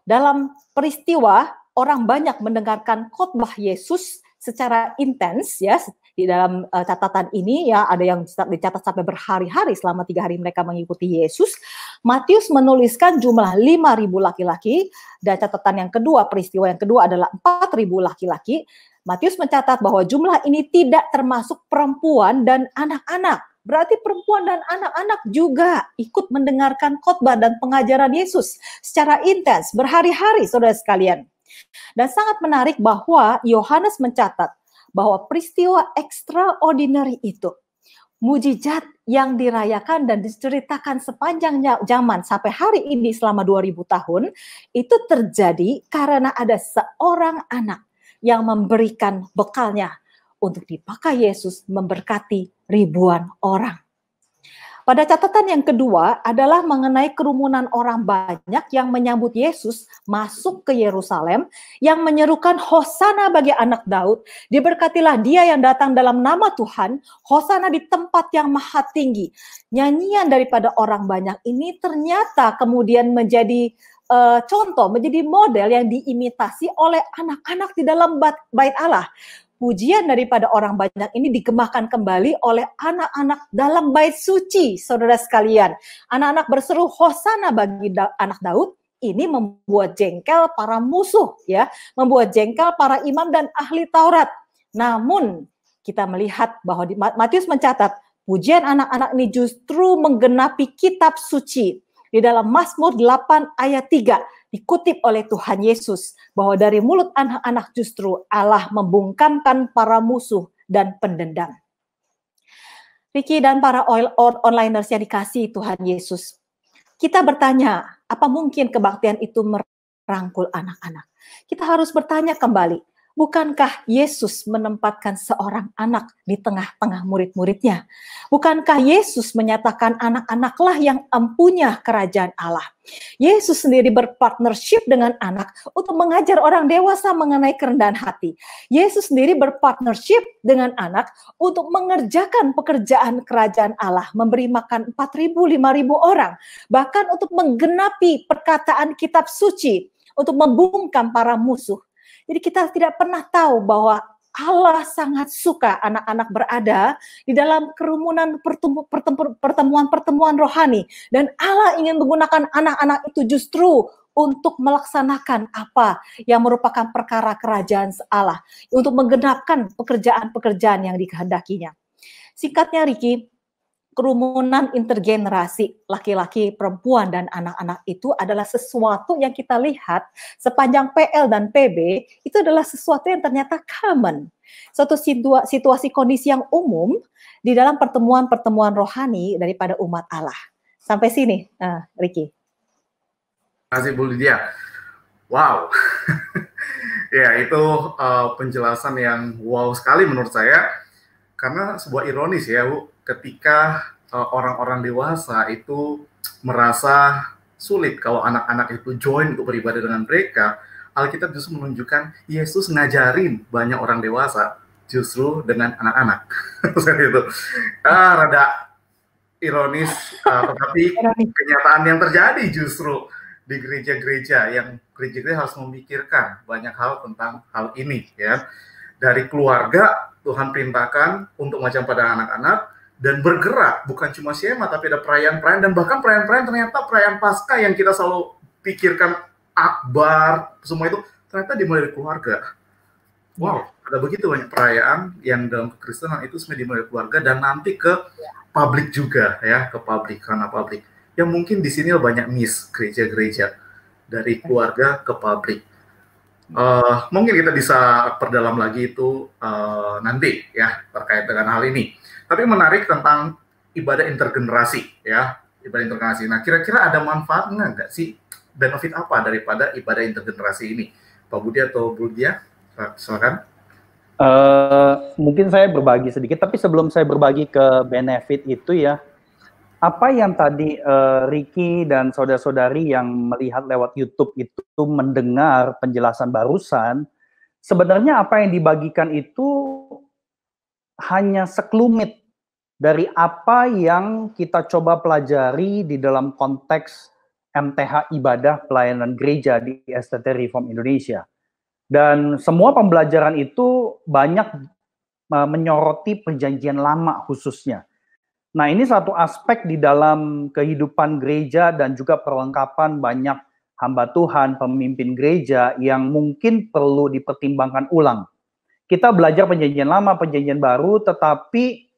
dalam peristiwa orang banyak mendengarkan khotbah Yesus secara intens ya. Di dalam catatan ini ya ada yang dicatat sampai berhari-hari, selama 3 hari mereka mengikuti Yesus. Matius menuliskan jumlah 5.000 laki-laki, dan catatan yang kedua, peristiwa yang kedua adalah 4.000 laki-laki. Matius mencatat bahwa jumlah ini tidak termasuk perempuan dan anak-anak. Berarti perempuan dan anak-anak juga ikut mendengarkan khotbah dan pengajaran Yesus secara intens berhari-hari, saudara sekalian. Dan sangat menarik bahwa Yohanes mencatat bahwa peristiwa extraordinary itu, mujizat yang dirayakan dan diceritakan sepanjang zaman sampai hari ini selama 2000 tahun, itu terjadi karena ada seorang anak yang memberikan bekalnya untuk dipakai Yesus memberkati ribuan orang. Pada catatan yang kedua adalah mengenai kerumunan orang banyak yang menyambut Yesus masuk ke Yerusalem, yang menyerukan Hosana bagi anak Daud, diberkatilah dia yang datang dalam nama Tuhan, Hosana di tempat yang maha tinggi. Nyanyian daripada orang banyak ini ternyata kemudian menjadi contoh, menjadi model yang diimitasi oleh anak-anak di dalam bait Allah. Pujian daripada orang banyak ini digemahkan kembali oleh anak-anak dalam bait suci, saudara sekalian. Anak-anak berseru Hosana bagi anak Daud, ini membuat jengkel para musuh, ya, membuat jengkel para imam dan ahli Taurat. Namun kita melihat bahwa Matius mencatat pujian anak-anak ini justru menggenapi kitab suci. Di dalam Mazmur 8 ayat 3 dikutip oleh Tuhan Yesus bahwa dari mulut anak-anak justru Allah membungkamkan para musuh dan pendendam. Ricky dan para onliners yang dikasihi Tuhan Yesus, kita bertanya, apa mungkin kebaktian itu merangkul anak-anak? Kita harus bertanya kembali, bukankah Yesus menempatkan seorang anak di tengah-tengah murid-muridnya? Bukankah Yesus menyatakan anak-anaklah yang empunya kerajaan Allah? Yesus sendiri berpartnership dengan anak untuk mengajar orang dewasa mengenai kerendahan hati. Yesus sendiri berpartnership dengan anak untuk mengerjakan pekerjaan kerajaan Allah, memberi makan 4.000, 5.000 orang. Bahkan untuk menggenapi perkataan kitab suci, untuk membungkam para musuh. Jadi kita tidak pernah tahu bahwa Allah sangat suka anak-anak berada di dalam kerumunan pertemuan-pertemuan rohani. Dan Allah ingin menggunakan anak-anak itu justru untuk melaksanakan apa yang merupakan perkara kerajaan Allah. Untuk menggenapkan pekerjaan-pekerjaan yang dikehendakinya. Singkatnya Ricky, kerumunan intergenerasi laki-laki, perempuan, dan anak-anak itu adalah sesuatu yang kita lihat sepanjang PL dan PB, itu adalah sesuatu yang ternyata common. Suatu situasi kondisi yang umum di dalam pertemuan-pertemuan rohani daripada umat Allah. Sampai sini, Ricky. Terima kasih Bu Lydia. Wow. Ya, itu penjelasan yang wow sekali menurut saya. Karena sebuah ironis ya, Bu, ketika orang-orang dewasa itu merasa sulit kalau anak-anak itu join untuk beribadah dengan mereka, Alkitab justru menunjukkan Yesus ngajarin banyak orang dewasa justru dengan anak-anak. Itu rada ironis, tetapi kenyataan yang terjadi justru di gereja-gereja yang gereja-gereja harus memikirkan banyak hal tentang hal ini, ya. Dari keluarga Tuhan perintahkan untuk macam pada anak-anak dan bergerak, bukan cuma Shema tapi ada perayaan-perayaan, dan bahkan perayaan-perayaan ternyata perayaan Paskah yang kita selalu pikirkan akbar, semua itu ternyata dimulai dari keluarga. Wow, ada begitu banyak perayaan yang dalam kekristenan itu sebenarnya dimulai dari keluarga dan nanti ke publik juga, ya, ke publik, karena publik. Yang mungkin di sini banyak miss gereja-gereja dari keluarga ke publik. Mungkin kita bisa perdalam lagi itu nanti, ya, terkait dengan hal ini. Tapi menarik tentang ibadah intergenerasi, ya, ibadah intergenerasi. Nah, kira-kira ada manfaatnya nggak sih? Benefit apa daripada ibadah intergenerasi ini? Pak Budi atau Bu Lydia, silakan. Mungkin saya berbagi sedikit, tapi sebelum saya berbagi ke benefit itu, ya, apa yang tadi Ricky dan saudara-saudari yang melihat lewat YouTube itu mendengar penjelasan barusan, sebenarnya apa yang dibagikan itu hanya sekelumit dari apa yang kita coba pelajari di dalam konteks MTH Ibadah Pelayanan Gereja di STT Reform Indonesia. Dan semua pembelajaran itu banyak menyoroti perjanjian lama khususnya. Nah, ini satu aspek di dalam kehidupan gereja dan juga perlengkapan banyak hamba Tuhan, pemimpin gereja yang mungkin perlu dipertimbangkan ulang. Kita belajar perjanjian lama, perjanjian baru, tetapi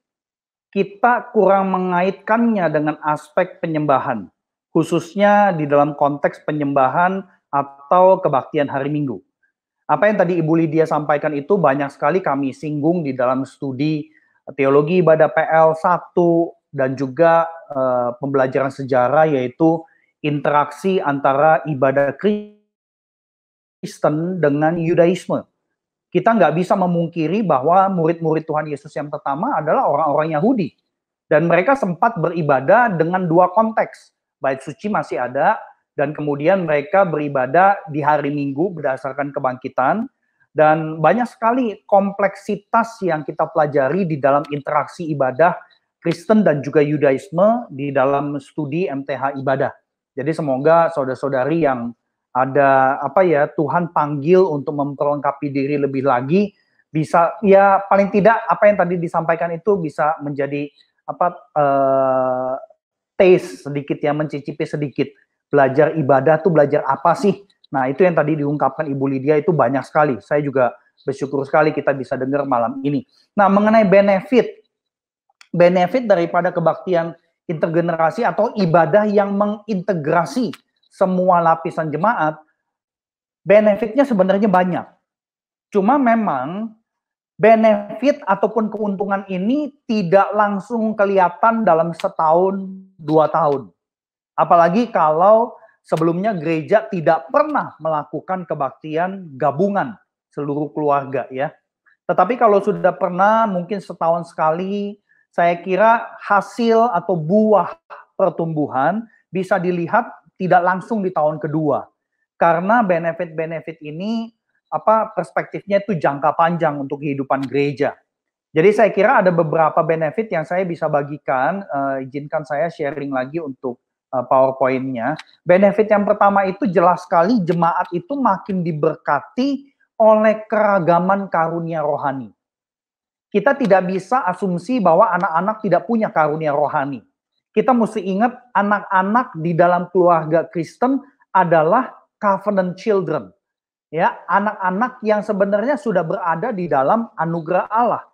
kita kurang mengaitkannya dengan aspek penyembahan, khususnya di dalam konteks penyembahan atau kebaktian hari Minggu. Apa yang tadi Ibu Lydia sampaikan itu banyak sekali kami singgung di dalam studi teologi ibadah PL 1 dan juga pembelajaran sejarah, yaitu interaksi antara ibadah Kristen dengan Yudaisme. Kita nggak bisa memungkiri bahwa murid-murid Tuhan Yesus yang pertama adalah orang-orang Yahudi. Dan mereka sempat beribadah dengan dua konteks. Bait suci masih ada, dan kemudian mereka beribadah di hari Minggu berdasarkan kebangkitan. Dan banyak sekali kompleksitas yang kita pelajari di dalam interaksi ibadah Kristen dan juga Yudaisme di dalam studi MTH Ibadah. Jadi semoga saudara-saudari yang ada Tuhan panggil untuk memperlengkapi diri lebih lagi, bisa, ya, paling tidak apa yang tadi disampaikan itu bisa menjadi taste sedikit, ya, mencicipi sedikit. Belajar ibadah tuh belajar apa sih? Nah, itu yang tadi diungkapkan Ibu Lydia itu banyak sekali. Saya juga bersyukur sekali kita bisa dengar malam ini. Nah, mengenai benefit daripada kebaktian intergenerasi atau ibadah yang mengintegrasi semua lapisan jemaat, benefitnya sebenarnya banyak. Cuma memang benefit ataupun keuntungan ini tidak langsung kelihatan dalam setahun, 2 tahun. Apalagi kalau sebelumnya gereja tidak pernah melakukan kebaktian gabungan seluruh keluarga, ya. Tetapi kalau sudah pernah, mungkin setahun sekali, saya kira hasil atau buah pertumbuhan bisa dilihat tidak langsung di tahun kedua. Karena benefit-benefit ini perspektifnya itu jangka panjang untuk kehidupan gereja. Jadi saya kira ada beberapa benefit yang saya bisa bagikan, izinkan saya sharing lagi untuk PowerPoint-nya. Benefit yang pertama itu jelas sekali jemaat itu makin diberkati oleh keragaman karunia rohani. Kita tidak bisa asumsi bahwa anak-anak tidak punya karunia rohani. Kita mesti ingat anak-anak di dalam keluarga Kristen adalah covenant children. Ya, anak-anak yang sebenarnya sudah berada di dalam anugerah Allah.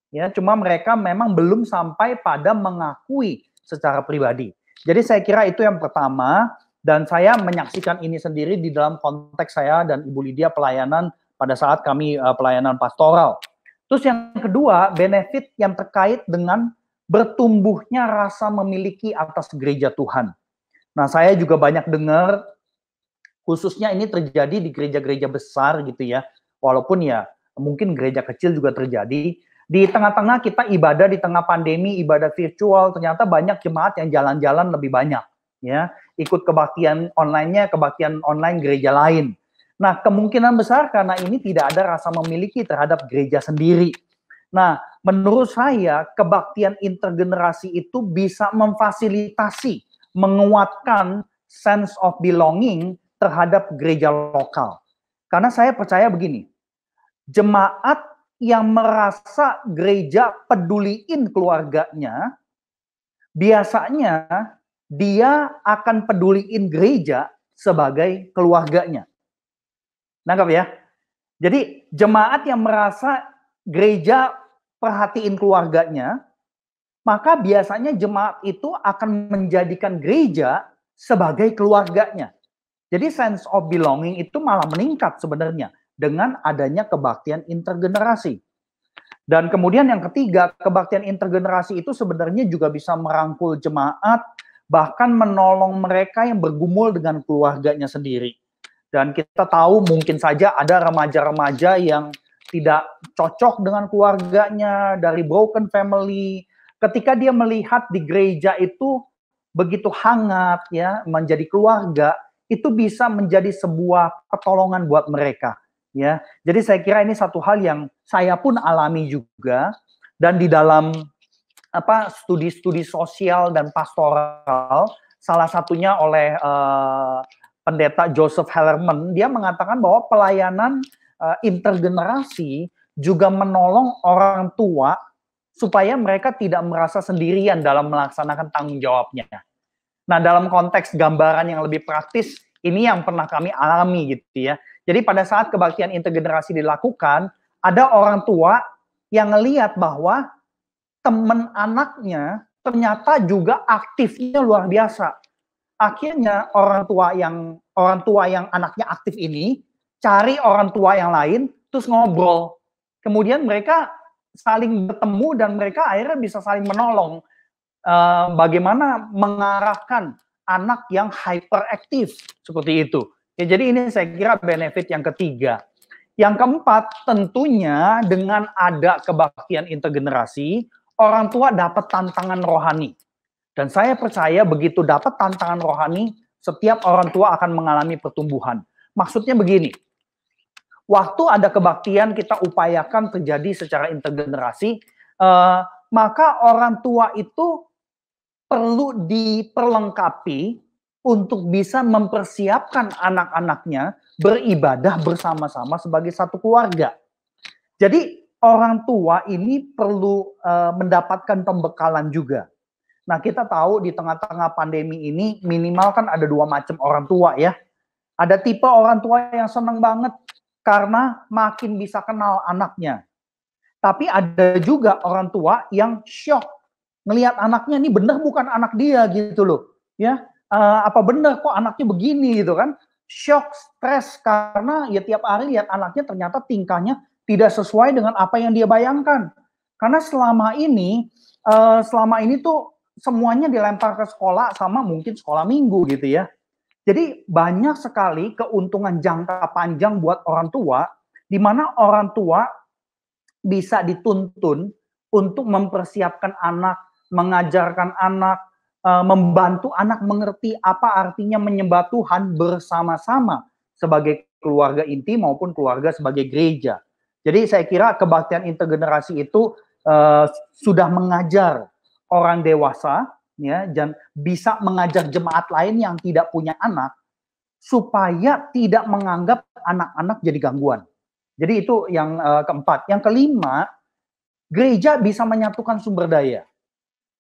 ya, cuma mereka memang belum sampai pada mengakui secara pribadi. Jadi saya kira itu yang pertama, dan saya menyaksikan ini sendiri di dalam konteks saya dan Ibu Lydia pelayanan pada saat kami pelayanan pastoral. Terus yang kedua, benefit yang terkait dengan bertumbuhnya rasa memiliki atas gereja Tuhan. Nah, saya juga banyak dengar, khususnya ini terjadi di gereja-gereja besar gitu ya, walaupun ya mungkin gereja kecil juga terjadi. Di tengah-tengah kita ibadah di tengah pandemi, ibadah virtual, ternyata banyak jemaat yang jalan-jalan lebih banyak, ya, ikut kebaktian online-nya, kebaktian online gereja lain. Nah, kemungkinan besar karena ini tidak ada rasa memiliki terhadap gereja sendiri. Nah, menurut saya kebaktian intergenerasi itu bisa memfasilitasi, menguatkan sense of belonging terhadap gereja lokal. Karena saya percaya begini, jemaat yang merasa gereja peduliin keluarganya, biasanya dia akan peduliin gereja sebagai keluarganya. Nangkap ya? Jadi jemaat yang merasa gereja perhatiin keluarganya, maka biasanya jemaat itu akan menjadikan gereja sebagai keluarganya. Jadi sense of belonging itu malah meningkat sebenarnya dengan adanya kebaktian intergenerasi. Dan kemudian yang ketiga, kebaktian intergenerasi itu sebenarnya juga bisa merangkul jemaat, bahkan menolong mereka yang bergumul dengan keluarganya sendiri. Dan kita tahu mungkin saja ada remaja-remaja yang tidak cocok dengan keluarganya, dari broken family. Ketika dia melihat di gereja itu begitu hangat, ya, menjadi keluarga, itu bisa menjadi sebuah pertolongan buat mereka. Ya, jadi saya kira ini satu hal yang saya pun alami juga, dan di dalam studi-studi sosial dan pastoral, salah satunya oleh pendeta Joseph Hellerman, dia mengatakan bahwa pelayanan intergenerasi juga menolong orang tua supaya mereka tidak merasa sendirian dalam melaksanakan tanggung jawabnya. Nah, dalam konteks gambaran yang lebih praktis, ini yang pernah kami alami gitu ya. Jadi pada saat kebaktian intergenerasi dilakukan, ada orang tua yang ngelihat bahwa teman anaknya ternyata juga aktifnya luar biasa. Akhirnya orang tua yang anaknya aktif ini cari orang tua yang lain terus ngobrol. Kemudian mereka saling bertemu dan mereka akhirnya bisa saling menolong. Bagaimana mengarahkan anak yang hyperaktif seperti itu. Ya, jadi ini saya kira benefit yang ketiga. Yang keempat, tentunya dengan ada kebaktian intergenerasi, orang tua dapat tantangan rohani. Dan saya percaya begitu dapat tantangan rohani, setiap orang tua akan mengalami pertumbuhan. Maksudnya begini, waktu ada kebaktian kita upayakan terjadi secara intergenerasi, maka orang tua itu perlu diperlengkapi untuk bisa mempersiapkan anak-anaknya beribadah bersama-sama sebagai satu keluarga. Jadi orang tua ini perlu mendapatkan pembekalan juga. Nah, kita tahu di tengah-tengah pandemi ini minimal kan ada dua macam orang tua ya. Ada tipe orang tua yang senang banget karena makin bisa kenal anaknya. Tapi ada juga orang tua yang shock ngelihat anaknya ini benar bukan anak dia gitu loh. Ya, apa benar kok anaknya begini gitu kan? Shock, stres karena ya tiap hari lihat anaknya ternyata tingkahnya tidak sesuai dengan apa yang dia bayangkan. Karena selama ini tuh semuanya dilempar ke sekolah sama mungkin sekolah minggu gitu ya. Jadi banyak sekali keuntungan jangka panjang buat orang tua, di mana orang tua bisa dituntun untuk mempersiapkan anak, mengajarkan anak, membantu anak mengerti apa artinya menyembah Tuhan bersama-sama sebagai keluarga inti maupun keluarga sebagai gereja. Jadi saya kira kebaktian intergenerasi itu sudah mengajar orang dewasa ya, dan bisa mengajar jemaat lain yang tidak punya anak supaya tidak menganggap anak-anak jadi gangguan. Jadi itu yang keempat. Yang kelima, gereja bisa menyatukan sumber daya.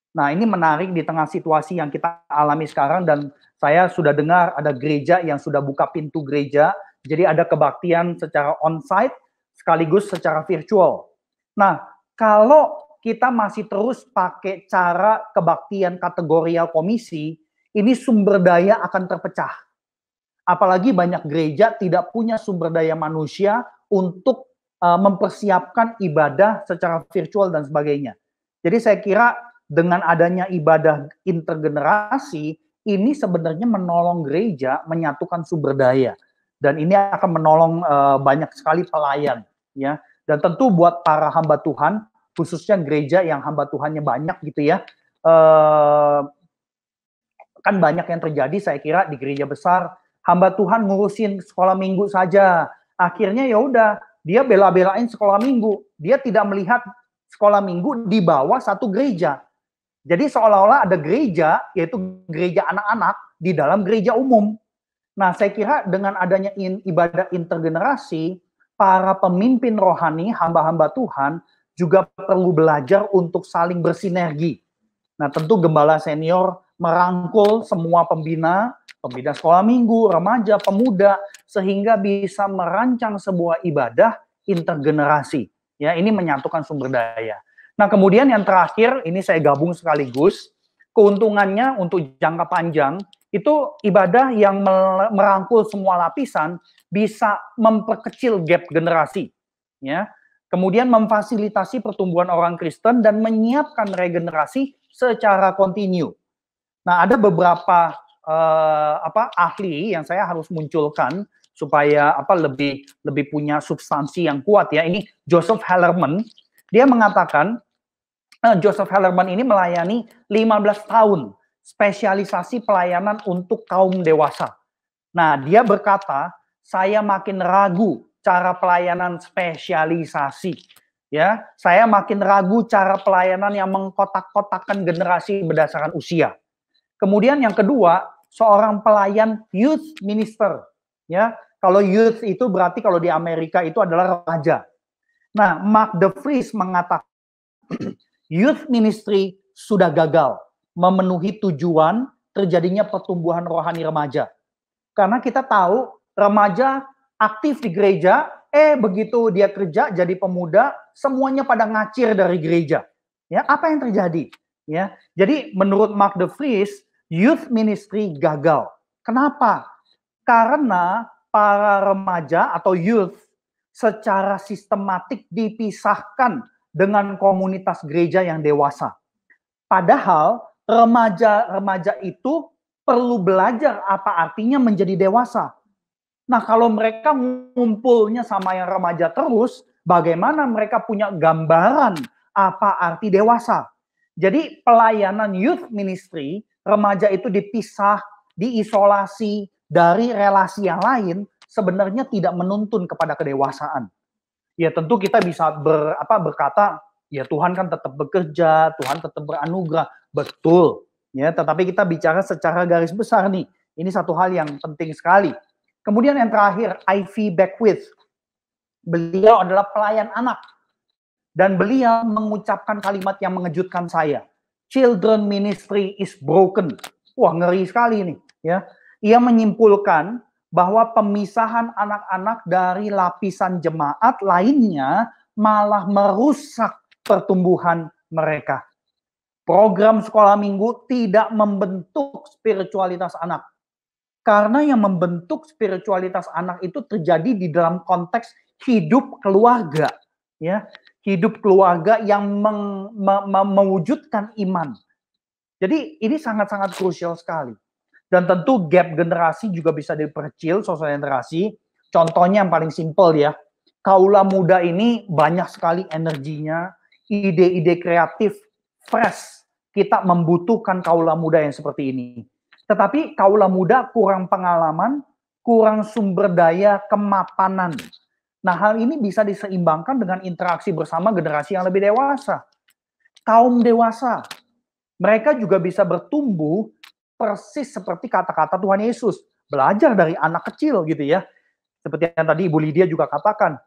Nah, ini menarik di tengah situasi yang kita alami sekarang, dan saya sudah dengar ada gereja yang sudah buka pintu gereja, jadi ada kebaktian secara on-site sekaligus secara virtual. Nah, Kalau kita masih terus pakai cara kebaktian kategorial komisi, ini sumber daya akan terpecah. Apalagi banyak gereja tidak punya sumber daya manusia untuk mempersiapkan ibadah secara virtual dan sebagainya. Jadi saya kira dengan adanya ibadah intergenerasi, ini sebenarnya menolong gereja menyatukan sumber daya. Dan ini akan menolong banyak sekali pelayan. Ya. Dan tentu buat para hamba Tuhan, khususnya gereja yang hamba Tuhannya banyak gitu ya, kan banyak yang terjadi saya kira di gereja besar, hamba Tuhan ngurusin sekolah minggu saja, akhirnya ya udah dia bela-belain sekolah minggu, dia tidak melihat sekolah minggu di bawah satu gereja. Jadi seolah-olah ada gereja, yaitu gereja anak-anak di dalam gereja umum. Nah saya kira dengan adanya ibadah intergenerasi, para pemimpin rohani, hamba-hamba Tuhan juga perlu belajar untuk saling bersinergi. Nah, tentu gembala senior merangkul semua pembina sekolah minggu, remaja, pemuda, sehingga bisa merancang sebuah ibadah intergenerasi. Ya, ini menyatukan sumber daya. Nah, kemudian yang terakhir, ini saya gabung sekaligus, keuntungannya untuk jangka panjang, itu ibadah yang merangkul semua lapisan bisa memperkecil gap generasi. Ya, kemudian memfasilitasi pertumbuhan orang Kristen dan menyiapkan regenerasi secara kontinu. Nah, ada beberapa ahli yang saya harus munculkan supaya lebih punya substansi yang kuat ya. Ini Joseph Hellerman, dia mengatakan Joseph Hellerman ini melayani 15 tahun spesialisasi pelayanan untuk kaum dewasa. Nah, dia berkata, saya makin ragu cara pelayanan spesialisasi. Ya, saya makin ragu cara pelayanan yang mengkotak-kotakkan generasi berdasarkan usia. Kemudian yang kedua, seorang pelayan youth minister. Ya, kalau youth itu berarti kalau di Amerika itu adalah remaja. Nah, Mark DeVries mengatakan youth ministry sudah gagal memenuhi tujuan terjadinya pertumbuhan rohani remaja. Karena kita tahu remaja aktif di gereja, begitu dia kerja jadi pemuda, semuanya pada ngacir dari gereja. Ya, apa yang terjadi? Ya, jadi menurut Mark DeVries, youth ministry gagal. Kenapa? Karena para remaja atau youth secara sistematik dipisahkan dengan komunitas gereja yang dewasa. Padahal remaja-remaja itu perlu belajar apa artinya menjadi dewasa. Nah, kalau mereka ngumpulnya sama yang remaja terus, bagaimana mereka punya gambaran apa arti dewasa? Jadi pelayanan youth ministry, remaja itu dipisah, diisolasi dari relasi yang lain, sebenarnya tidak menuntun kepada kedewasaan. Ya tentu kita bisa berkata, ya Tuhan kan tetap bekerja, Tuhan tetap beranugerah, betul. Ya, tetapi kita bicara secara garis besar nih. Ini satu hal yang penting sekali. Kemudian yang terakhir, Ivy Beckwith. Beliau adalah pelayan anak. Dan beliau mengucapkan kalimat yang mengejutkan saya. Children ministry is broken. Wah, ngeri sekali ini. Ya. Ia menyimpulkan bahwa pemisahan anak-anak dari lapisan jemaat lainnya malah merusak pertumbuhan mereka. Program sekolah minggu tidak membentuk spiritualitas anak. Karena yang membentuk spiritualitas anak itu terjadi di dalam konteks hidup keluarga. Ya, hidup keluarga yang mewujudkan iman. Jadi ini sangat-sangat krusial sekali. Dan tentu gap generasi juga bisa diperkecil, sosial generasi. Contohnya yang paling simpel ya, kaula muda ini banyak sekali energinya, ide-ide kreatif, fresh. Kita membutuhkan kaula muda yang seperti ini. Tetapi kaula muda kurang pengalaman, kurang sumber daya kemapanan. Nah, hal ini bisa diseimbangkan dengan interaksi bersama generasi yang lebih dewasa. Kaum dewasa, mereka juga bisa bertumbuh persis seperti kata-kata Tuhan Yesus. Belajar dari anak kecil gitu ya. Seperti yang tadi Ibu Lydia juga katakan.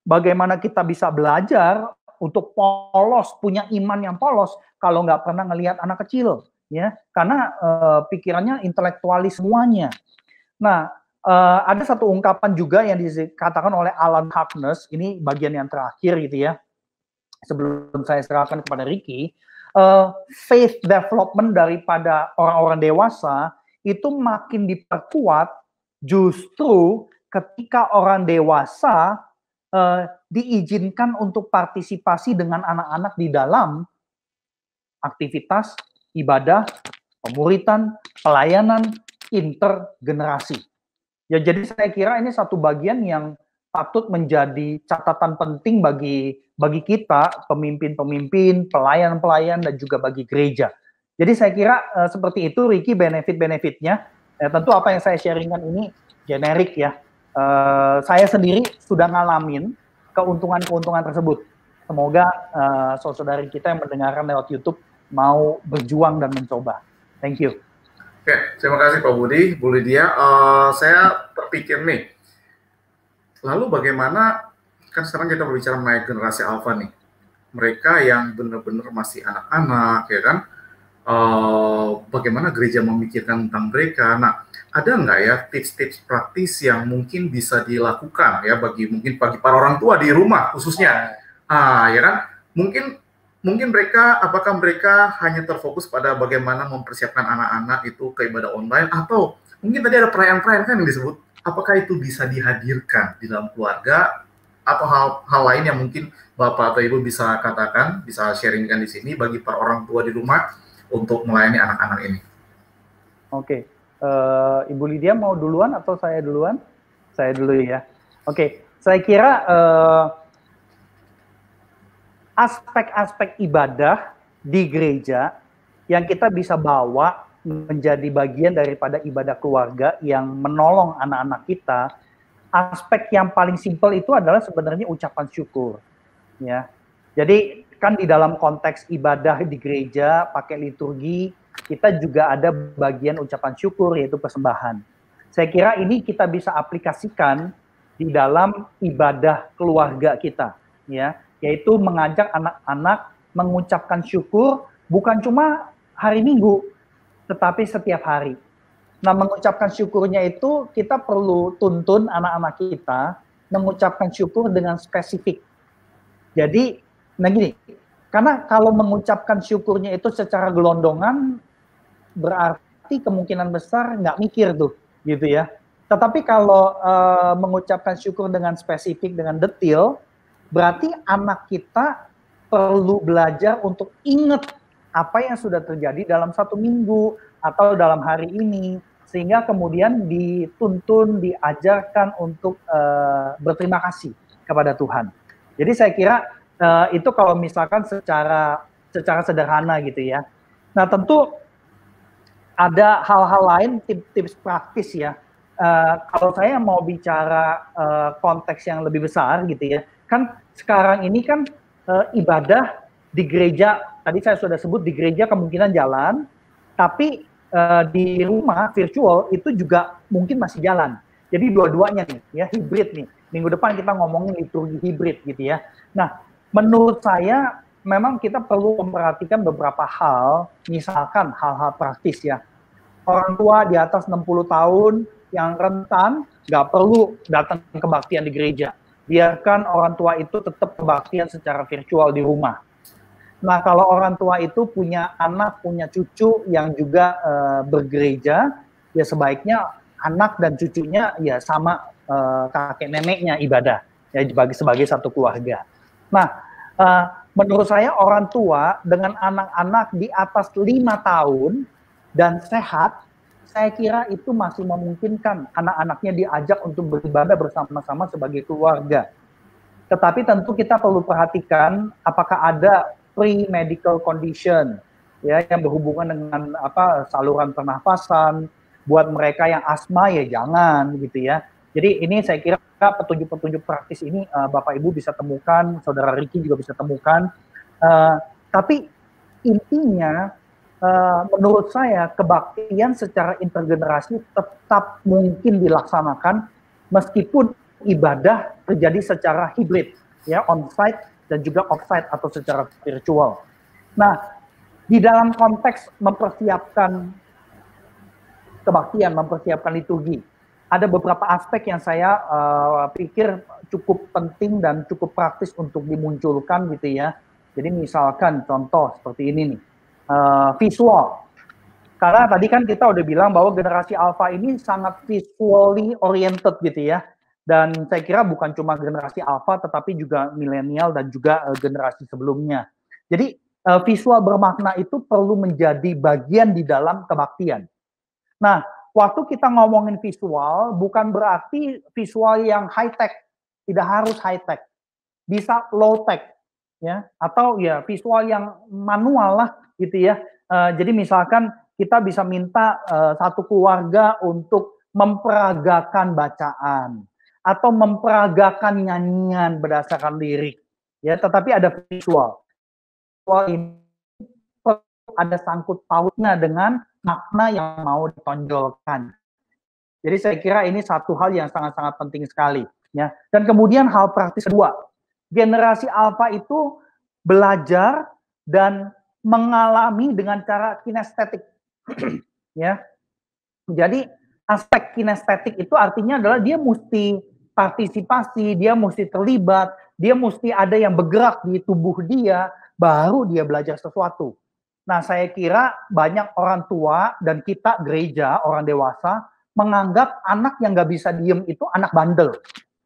Bagaimana kita bisa belajar untuk polos, punya iman yang polos, kalau nggak pernah ngelihat anak kecil. Ya, karena pikirannya intelektualis semuanya. Nah, ada satu ungkapan juga yang dikatakan oleh Alan Harkness, ini bagian yang terakhir gitu ya. sebelum saya serahkan kepada Ricky, faith development daripada orang-orang dewasa itu makin diperkuat justru ketika orang dewasa diizinkan untuk partisipasi dengan anak-anak di dalam aktivitas ibadah, pemuritan, pelayanan intergenerasi. Ya, jadi saya kira ini satu bagian yang patut menjadi catatan penting bagi kita, pemimpin-pemimpin, pelayan-pelayan, dan juga bagi gereja. Jadi saya kira seperti itu, Ricky, benefit-benefitnya. Tentu apa yang saya sharingkan ini generik ya. Saya sendiri sudah ngalamin keuntungan-keuntungan tersebut. Semoga saudara kita yang mendengarkan lewat YouTube mau berjuang dan mencoba. Thank you. Oke, terima kasih Pak Budi, Bu Lydia. Saya terpikir nih, lalu bagaimana, kan sekarang kita berbicara mengenai generasi alfa nih, mereka yang benar-benar masih anak-anak, ya kan, bagaimana gereja memikirkan tentang mereka. Nah, ada nggak ya tips-tips praktis yang mungkin bisa dilakukan ya mungkin bagi para orang tua di rumah khususnya, ya kan, mungkin mereka, apakah mereka hanya terfokus pada bagaimana mempersiapkan anak-anak itu ke ibadah online, atau mungkin tadi ada perayaan-perayaan kan yang disebut, apakah itu bisa dihadirkan di dalam keluarga, atau hal lain yang mungkin Bapak atau Ibu bisa katakan, bisa sharingkan di sini bagi para orang tua di rumah untuk melayani anak-anak ini. Oke, Ibu Lydia mau duluan atau saya duluan? Saya dulu ya. Oke, saya kira aspek-aspek ibadah di gereja yang kita bisa bawa menjadi bagian daripada ibadah keluarga yang menolong anak-anak kita, aspek yang paling simpel itu adalah sebenarnya ucapan syukur. Ya, jadi kan di dalam konteks ibadah di gereja pakai liturgi, kita juga ada bagian ucapan syukur yaitu persembahan. Saya kira ini kita bisa aplikasikan di dalam ibadah keluarga kita, ya, yaitu mengajak anak-anak mengucapkan syukur bukan cuma hari Minggu, tetapi setiap hari. Nah, mengucapkan syukurnya itu kita perlu tuntun anak-anak kita mengucapkan syukur dengan spesifik. Jadi, nah gini, karena kalau mengucapkan syukurnya itu secara gelondongan, berarti kemungkinan besar nggak mikir tuh, gitu ya. Tetapi kalau mengucapkan syukur dengan spesifik, dengan detail, berarti anak kita perlu belajar untuk ingat apa yang sudah terjadi dalam satu minggu atau dalam hari ini, sehingga kemudian dituntun, diajarkan untuk berterima kasih kepada Tuhan. Jadi saya kira itu kalau misalkan secara sederhana gitu ya. Nah, tentu ada hal-hal lain, tips praktis ya. Kalau saya mau bicara konteks yang lebih besar gitu ya, kan sekarang ini kan ibadah di gereja, tadi saya sudah sebut di gereja kemungkinan jalan, tapi di rumah virtual itu juga mungkin masih jalan. Jadi dua-duanya nih, ya, hibrid nih. Minggu depan kita ngomongin liturgi hibrid gitu ya. Nah, menurut saya memang kita perlu memperhatikan beberapa hal, misalkan hal-hal praktis ya. Orang tua di atas 60 tahun yang rentan nggak perlu datang ke kebaktian di gereja. Biarkan orang tua itu tetap kebaktian secara virtual di rumah. Nah, kalau orang tua itu punya anak, punya cucu yang juga bergereja, ya sebaiknya anak dan cucunya ya sama kakek neneknya ibadah, ya sebagai satu keluarga. Nah, menurut saya orang tua dengan anak-anak di atas 5 tahun dan sehat, saya kira itu masih memungkinkan anak-anaknya diajak untuk beribadah bersama-sama sebagai keluarga. Tetapi tentu kita perlu perhatikan apakah ada pre-medical condition ya yang berhubungan dengan saluran pernafasan. Buat mereka yang asma ya jangan gitu ya. Jadi ini saya kira petunjuk-petunjuk praktis ini Bapak Ibu bisa temukan, Saudara Ricky juga bisa temukan. Tapi intinya menurut saya kebaktian secara intergenerasi tetap mungkin dilaksanakan meskipun ibadah terjadi secara hibrid, ya, on-site dan juga off-site atau secara virtual. Nah, di dalam konteks mempersiapkan kebaktian, mempersiapkan liturgi, ada beberapa aspek yang saya pikir cukup penting dan cukup praktis untuk dimunculkan gitu ya. Jadi misalkan contoh seperti ini nih, visual. Karena tadi kan kita udah bilang bahwa generasi alpha ini sangat visually oriented gitu ya. Dan saya kira bukan cuma generasi alpha tetapi juga milenial dan juga generasi sebelumnya. Jadi visual bermakna itu perlu menjadi bagian di dalam kebaktian. Nah, waktu kita ngomongin visual bukan berarti visual yang high tech, tidak harus high tech. Bisa low tech ya, atau ya visual yang manual lah gitu ya. Jadi misalkan kita bisa minta satu keluarga untuk memperagakan bacaan atau memperagakan nyanyian berdasarkan lirik ya, tetapi ada visual. Visual ini ada sangkut pautnya dengan makna yang mau ditonjolkan. Jadi saya kira ini satu hal yang sangat-sangat penting sekali ya. Dan kemudian hal praktis kedua, generasi alpha itu belajar dan mengalami dengan cara kinestetik ya. Jadi aspek kinestetik itu artinya adalah dia mesti partisipasi, dia mesti terlibat, dia mesti ada yang bergerak di tubuh dia, baru dia belajar sesuatu. Nah, saya kira banyak orang tua dan kita gereja, orang dewasa, menganggap anak yang nggak bisa diem itu anak bandel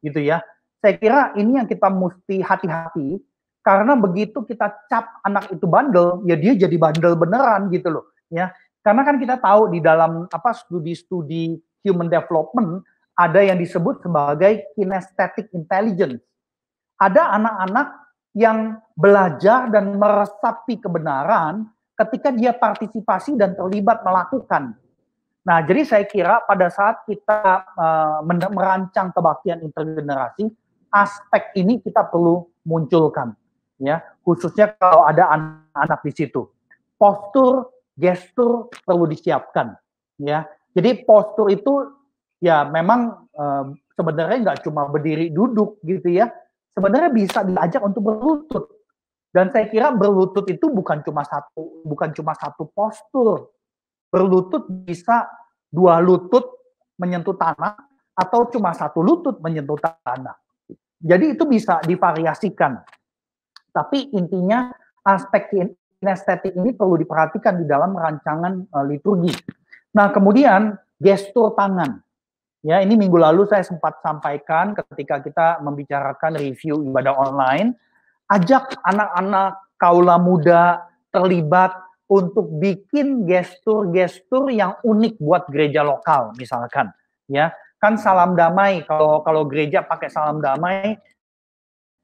gitu ya. Saya kira ini yang kita mesti hati-hati, karena begitu kita cap anak itu bandel, ya dia jadi bandel beneran gitu loh ya. Karena kan kita tahu di dalam studi-studi human development ada yang disebut sebagai kinesthetic intelligence. Ada anak-anak yang belajar dan meresapi kebenaran ketika dia partisipasi dan terlibat melakukan. Nah, jadi saya kira pada saat kita merancang kebaktian intergenerasi, aspek ini kita perlu munculkan, ya, khususnya kalau ada anak-anak di situ. Postur, gestur perlu disiapkan, ya. Jadi postur itu ya memang sebenarnya nggak cuma berdiri duduk gitu ya, sebenarnya bisa diajak untuk berlutut. Dan saya kira berlutut itu bukan cuma satu postur. Berlutut bisa 2 lutut menyentuh tanah atau cuma 1 lutut menyentuh tanah. Jadi itu bisa divariasikan. Tapi intinya aspek kinestetik ini perlu diperhatikan di dalam rancangan liturgi. Nah, kemudian gestur tangan. Ya, ini minggu lalu saya sempat sampaikan ketika kita membicarakan review ibadah online. Ajak anak-anak kaula muda terlibat untuk bikin gestur-gestur yang unik buat gereja lokal misalkan, ya. Kan salam damai, kalau gereja pakai salam damai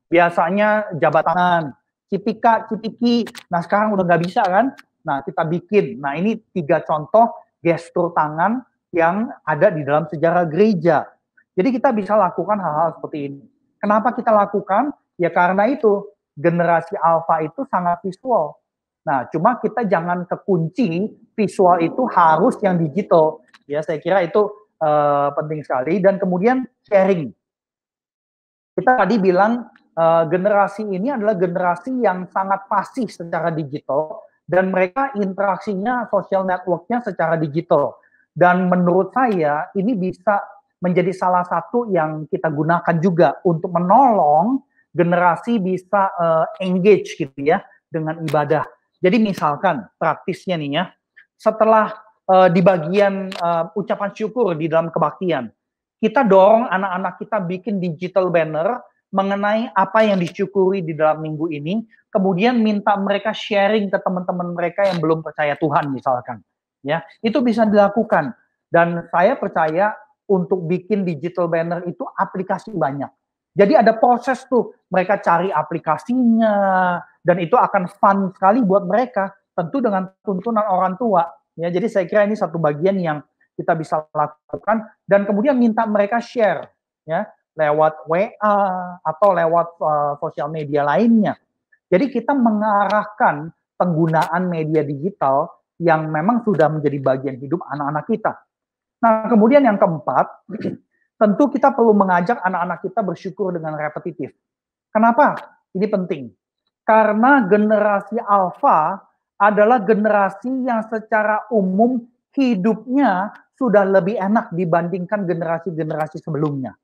biasanya jabat tangan, cipika, cipiki. Nah, sekarang udah nggak bisa kan? Nah, kita bikin. Nah, ini 3 contoh gestur tangan yang ada di dalam sejarah gereja. Jadi kita bisa lakukan hal-hal seperti ini. Kenapa kita lakukan? Ya karena itu generasi alpha itu sangat visual. Nah, cuma kita jangan kekunci visual itu harus yang digital. Ya, saya kira itu penting sekali. Dan kemudian sharing. Kita tadi bilang generasi ini adalah generasi yang sangat pasif secara digital dan mereka interaksinya sosial networknya secara digital. Dan menurut saya ini bisa menjadi salah satu yang kita gunakan juga untuk menolong generasi bisa engage gitu ya dengan ibadah. Jadi misalkan praktisnya nih ya, setelah di bagian ucapan syukur di dalam kebaktian, kita dorong anak-anak kita bikin digital banner mengenai apa yang disyukuri di dalam minggu ini, kemudian minta mereka sharing ke teman-teman mereka yang belum percaya Tuhan misalkan. Ya, itu bisa dilakukan. Dan saya percaya untuk bikin digital banner itu aplikasi banyak. Jadi ada proses tuh, mereka cari aplikasinya, dan itu akan fun sekali buat mereka, tentu dengan tuntunan orang tua. Ya, jadi saya kira ini satu bagian yang kita bisa lakukan, dan kemudian minta mereka share, ya, lewat WA atau lewat sosial media lainnya. Jadi kita mengarahkan penggunaan media digital yang memang sudah menjadi bagian hidup anak-anak kita. Nah, kemudian yang keempat, tentu kita perlu mengajak anak-anak kita bersyukur dengan repetitif. Kenapa? Ini penting. Karena generasi alpha adalah generasi yang secara umum hidupnya sudah lebih enak dibandingkan generasi-generasi sebelumnya.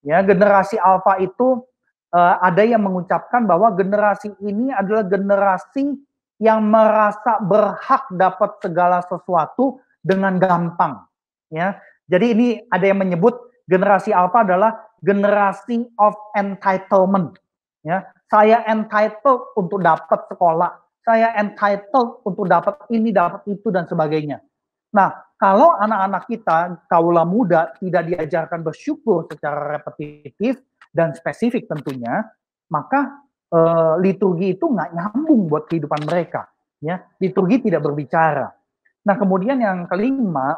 Ya, generasi alpha itu ada yang mengucapkan bahwa generasi ini adalah generasi yang merasa berhak dapat segala sesuatu dengan gampang, ya. Jadi ini ada yang menyebut generasi Alpha adalah generasi of entitlement, ya. Saya entitled untuk dapat sekolah, saya entitled untuk dapat ini, dapat itu dan sebagainya. Nah, kalau anak-anak kita kaula muda tidak diajarkan bersyukur secara repetitif dan spesifik tentunya, maka liturgi itu nggak nyambung buat kehidupan mereka, ya. Liturgi tidak berbicara. Nah, kemudian yang kelima,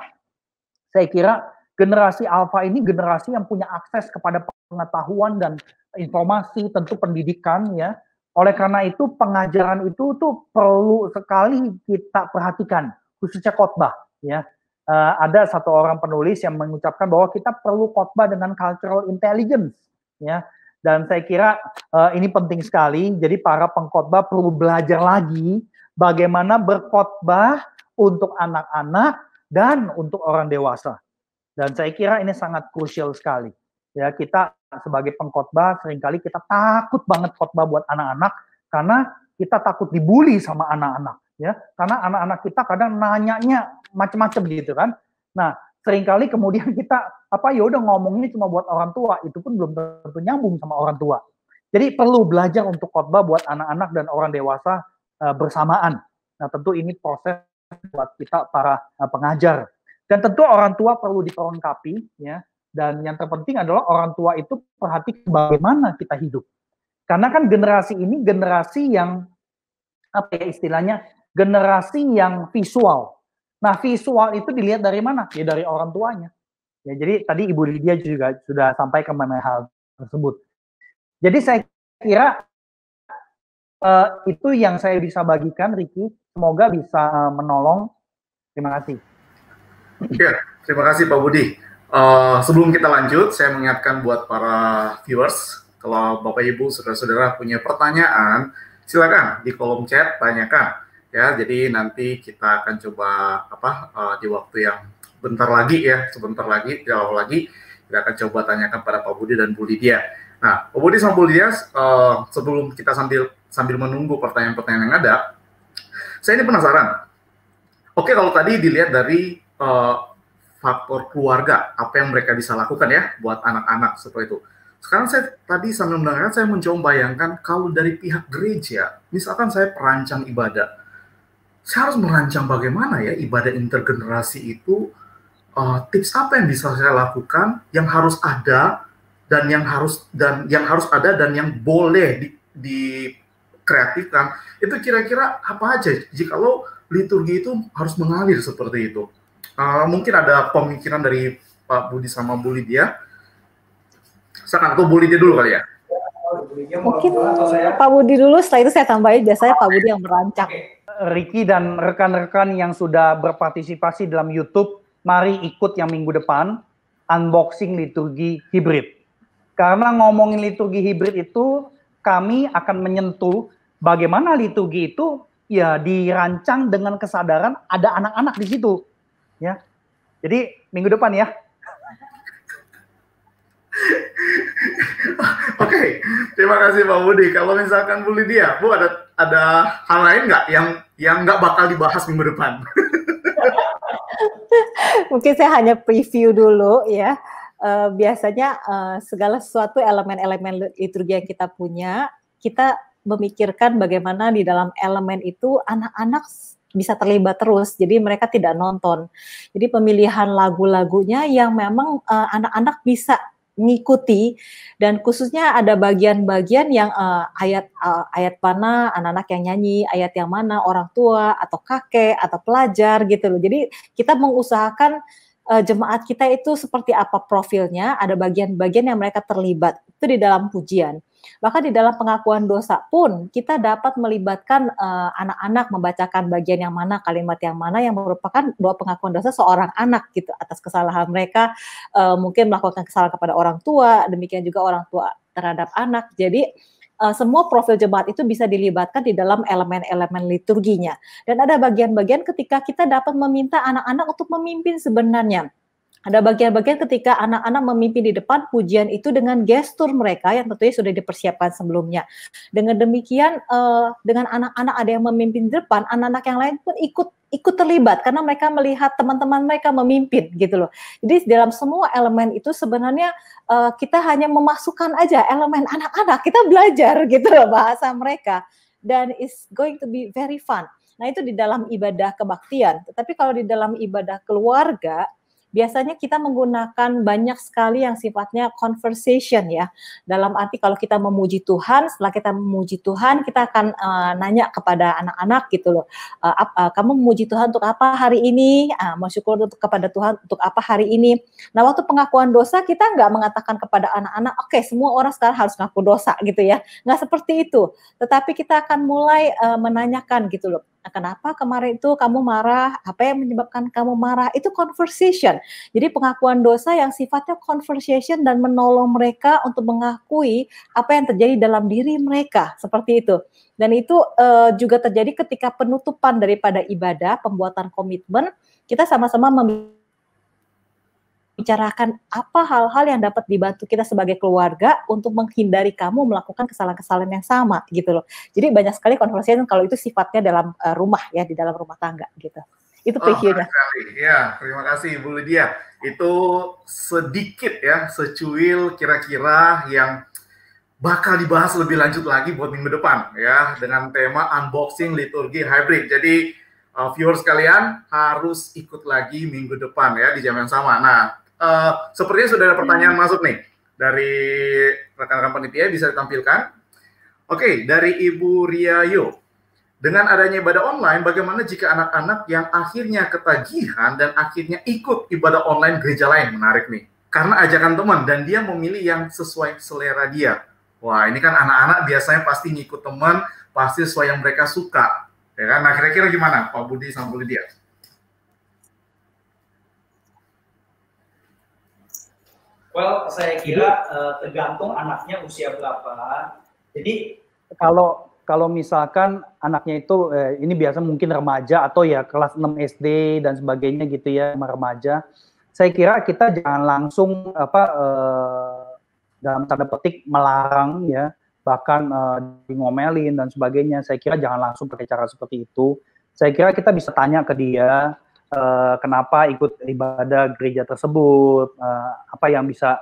saya kira generasi Alpha ini generasi yang punya akses kepada pengetahuan dan informasi, tentu pendidikan, ya. Oleh karena itu pengajaran itu tuh perlu sekali kita perhatikan, khususnya khotbah, ya. Ada satu orang penulis yang mengucapkan bahwa kita perlu khotbah dengan cultural intelligence, ya. Dan saya kira ini penting sekali. Jadi para pengkhotbah perlu belajar lagi bagaimana berkhotbah untuk anak-anak dan untuk orang dewasa. Dan saya kira ini sangat krusial sekali. Ya, kita sebagai pengkhotbah seringkali kita takut banget khotbah buat anak-anak karena kita takut dibully sama anak-anak, ya. Karena anak-anak kita kadang nanyanya macam-macam gitu kan. Nah, seringkali kemudian kita ya udah ngomongnya cuma buat orang tua, itu pun belum tentu nyambung sama orang tua. Jadi perlu belajar untuk khotbah buat anak-anak dan orang dewasa bersamaan. Nah, tentu ini proses buat kita para pengajar. Dan tentu orang tua perlu diperlengkapi, ya. Dan yang terpenting adalah orang tua itu perhatikan bagaimana kita hidup. Karena kan generasi ini generasi yang istilahnya generasi yang visual. Nah, visual itu dilihat dari mana? Ya dari orang tuanya. Ya, jadi tadi Ibu Lydia juga sudah sampaikan mengenai hal tersebut. Jadi saya kira itu yang saya bisa bagikan, Ricky. Semoga bisa menolong. Terima kasih. Ya, terima kasih Pak Budi. Sebelum kita lanjut, saya mengingatkan buat para viewers, kalau Bapak Ibu, saudara-saudara punya pertanyaan, silakan di kolom chat tanyakan. Ya, jadi nanti kita akan coba di waktu yang sebentar lagi, tidak lama lagi, kita akan coba tanyakan pada Pak Budi dan Bu Lydia. Nah, Pak Budi sama Bu Lydia, sebelum kita sambil menunggu pertanyaan-pertanyaan yang ada, saya ini penasaran. Oke, kalau tadi dilihat dari faktor keluarga, apa yang mereka bisa lakukan ya buat anak-anak seperti itu. Sekarang saya tadi sambil mendengarkan, saya mencoba bayangkan kalau dari pihak gereja, misalkan saya perancang ibadah, saya harus merancang bagaimana ya ibadah intergenerasi itu, tips apa yang bisa saya lakukan, yang harus ada dan yang harus ada dan yang boleh dikreatifkan. Itu kira-kira apa aja jikalau liturgi itu harus mengalir seperti itu. Mungkin ada pemikiran dari Pak Budi sama Bu Lydia. Atau Bu Lydia dulu kali ya. Mungkin Pak Budi dulu, setelah itu saya tambahin, biasanya Pak Budi yang merancang. Ricky dan rekan-rekan yang sudah berpartisipasi dalam YouTube, mari ikut yang minggu depan, unboxing liturgi hibrid. Karena ngomongin liturgi hibrid itu, kami akan menyentuh bagaimana liturgi itu ya dirancang dengan kesadaran ada anak-anak di situ. Ya, jadi minggu depan ya. Oke, terima kasih Pak Budi. Kalau misalkan Bu Lydia, Bu ada hal lain nggak yang nggak bakal dibahas minggu depan? Mungkin saya hanya preview dulu ya. Biasanya segala sesuatu elemen-elemen liturgi yang kita punya, kita memikirkan bagaimana di dalam elemen itu anak-anak bisa terlibat terus, jadi mereka tidak nonton. Jadi pemilihan lagu-lagunya yang memang anak-anak bisa ngikuti, dan khususnya ada bagian-bagian yang ayat mana anak-anak yang nyanyi, ayat yang mana orang tua atau kakek atau pelajar gitu loh. Jadi kita mengusahakan jemaat kita itu seperti apa profilnya, ada bagian-bagian yang mereka terlibat itu di dalam pujian. Bahkan di dalam pengakuan dosa pun kita dapat melibatkan anak-anak membacakan bagian yang mana, kalimat yang mana yang merupakan doa pengakuan dosa seorang anak gitu atas kesalahan mereka, mungkin melakukan kesalahan kepada orang tua, demikian juga orang tua terhadap anak. Jadi semua profil jemaat itu bisa dilibatkan di dalam elemen-elemen liturginya. Dan ada bagian-bagian ketika kita dapat meminta anak-anak untuk memimpin sebenarnya. Ada bagian-bagian ketika anak-anak memimpin di depan pujian itu dengan gestur mereka yang tentunya sudah dipersiapkan sebelumnya. Dengan demikian, dengan anak-anak ada yang memimpin di depan, anak-anak yang lain pun ikut terlibat karena mereka melihat teman-teman mereka memimpin gitu loh. Jadi dalam semua elemen itu sebenarnya kita hanya memasukkan aja elemen anak-anak, kita belajar gitu loh bahasa mereka, dan it's going to be very fun. Nah itu di dalam ibadah kebaktian. Tetapi kalau di dalam ibadah keluarga, biasanya kita menggunakan banyak sekali yang sifatnya conversation ya. Dalam arti kalau kita memuji Tuhan, setelah kita memuji Tuhan, kita akan nanya kepada anak-anak gitu loh. Kamu memuji Tuhan untuk apa hari ini? Bersyukur kepada Tuhan untuk apa hari ini? Nah, waktu pengakuan dosa kita nggak mengatakan kepada anak-anak, oke, semua orang sekarang harus ngaku dosa gitu ya. Nggak seperti itu. Tetapi kita akan mulai menanyakan gitu loh. Kenapa kemarin itu kamu marah? Apa yang menyebabkan kamu marah? Itu conversation. Jadi pengakuan dosa yang sifatnya conversation dan menolong mereka untuk mengakui apa yang terjadi dalam diri mereka. Seperti itu. Dan itu juga terjadi ketika penutupan daripada ibadah, pembuatan komitmen, kita sama-sama bicarakan apa hal-hal yang dapat dibantu kita sebagai keluarga untuk menghindari kamu melakukan kesalahan-kesalahan yang sama gitu loh. Jadi banyak sekali conversation kalau itu sifatnya dalam rumah ya, di dalam rumah tangga gitu. Itu previewnya. Ya, terima kasih Bu Lydia. Itu sedikit ya, secuil kira-kira yang bakal dibahas lebih lanjut lagi buat minggu depan ya, dengan tema unboxing liturgi hybrid. Jadi viewers kalian harus ikut lagi minggu depan ya di jam yang sama. Nah, sepertinya sudah ada pertanyaan masuk nih dari rekan-rekan panitia, bisa ditampilkan. Oke, dari Ibu Riayo. Dengan adanya ibadah online, bagaimana jika anak-anak yang akhirnya ketagihan dan akhirnya ikut ibadah online gereja lain? Menarik nih. Karena ajakan teman dan dia memilih yang sesuai selera dia. Wah, ini kan anak-anak biasanya pasti ngikut teman, pasti sesuai yang mereka suka. Ya kan? Nah, kira-kira gimana Pak Budi sama Bu Lydia? Well, saya kira tergantung anaknya usia berapa. Jadi kalau misalkan anaknya itu ini biasa mungkin remaja atau ya kelas 6 SD dan sebagainya gitu ya, remaja. Saya kira kita jangan langsung dalam tanda petik melarang ya, bahkan ngomelin dan sebagainya. Saya kira jangan langsung pakai cara seperti itu. Saya kira kita bisa tanya ke dia kenapa ikut ibadah gereja tersebut, apa yang bisa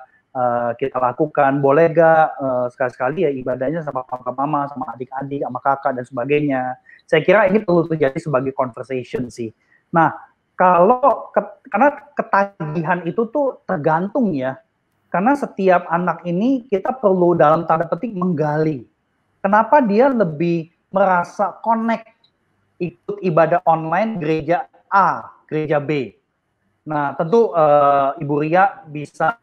kita lakukan, boleh gak sekali-sekali ya ibadahnya sama papa mama, sama adik-adik, sama kakak dan sebagainya. Saya kira ini perlu terjadi sebagai conversation sih. Nah, karena ketagihan itu tuh tergantung ya, karena setiap anak ini kita perlu dalam tanda petik menggali. Kenapa dia lebih merasa connect ikut ibadah online gereja A, gereja B. Nah, tentu Ibu Ria bisa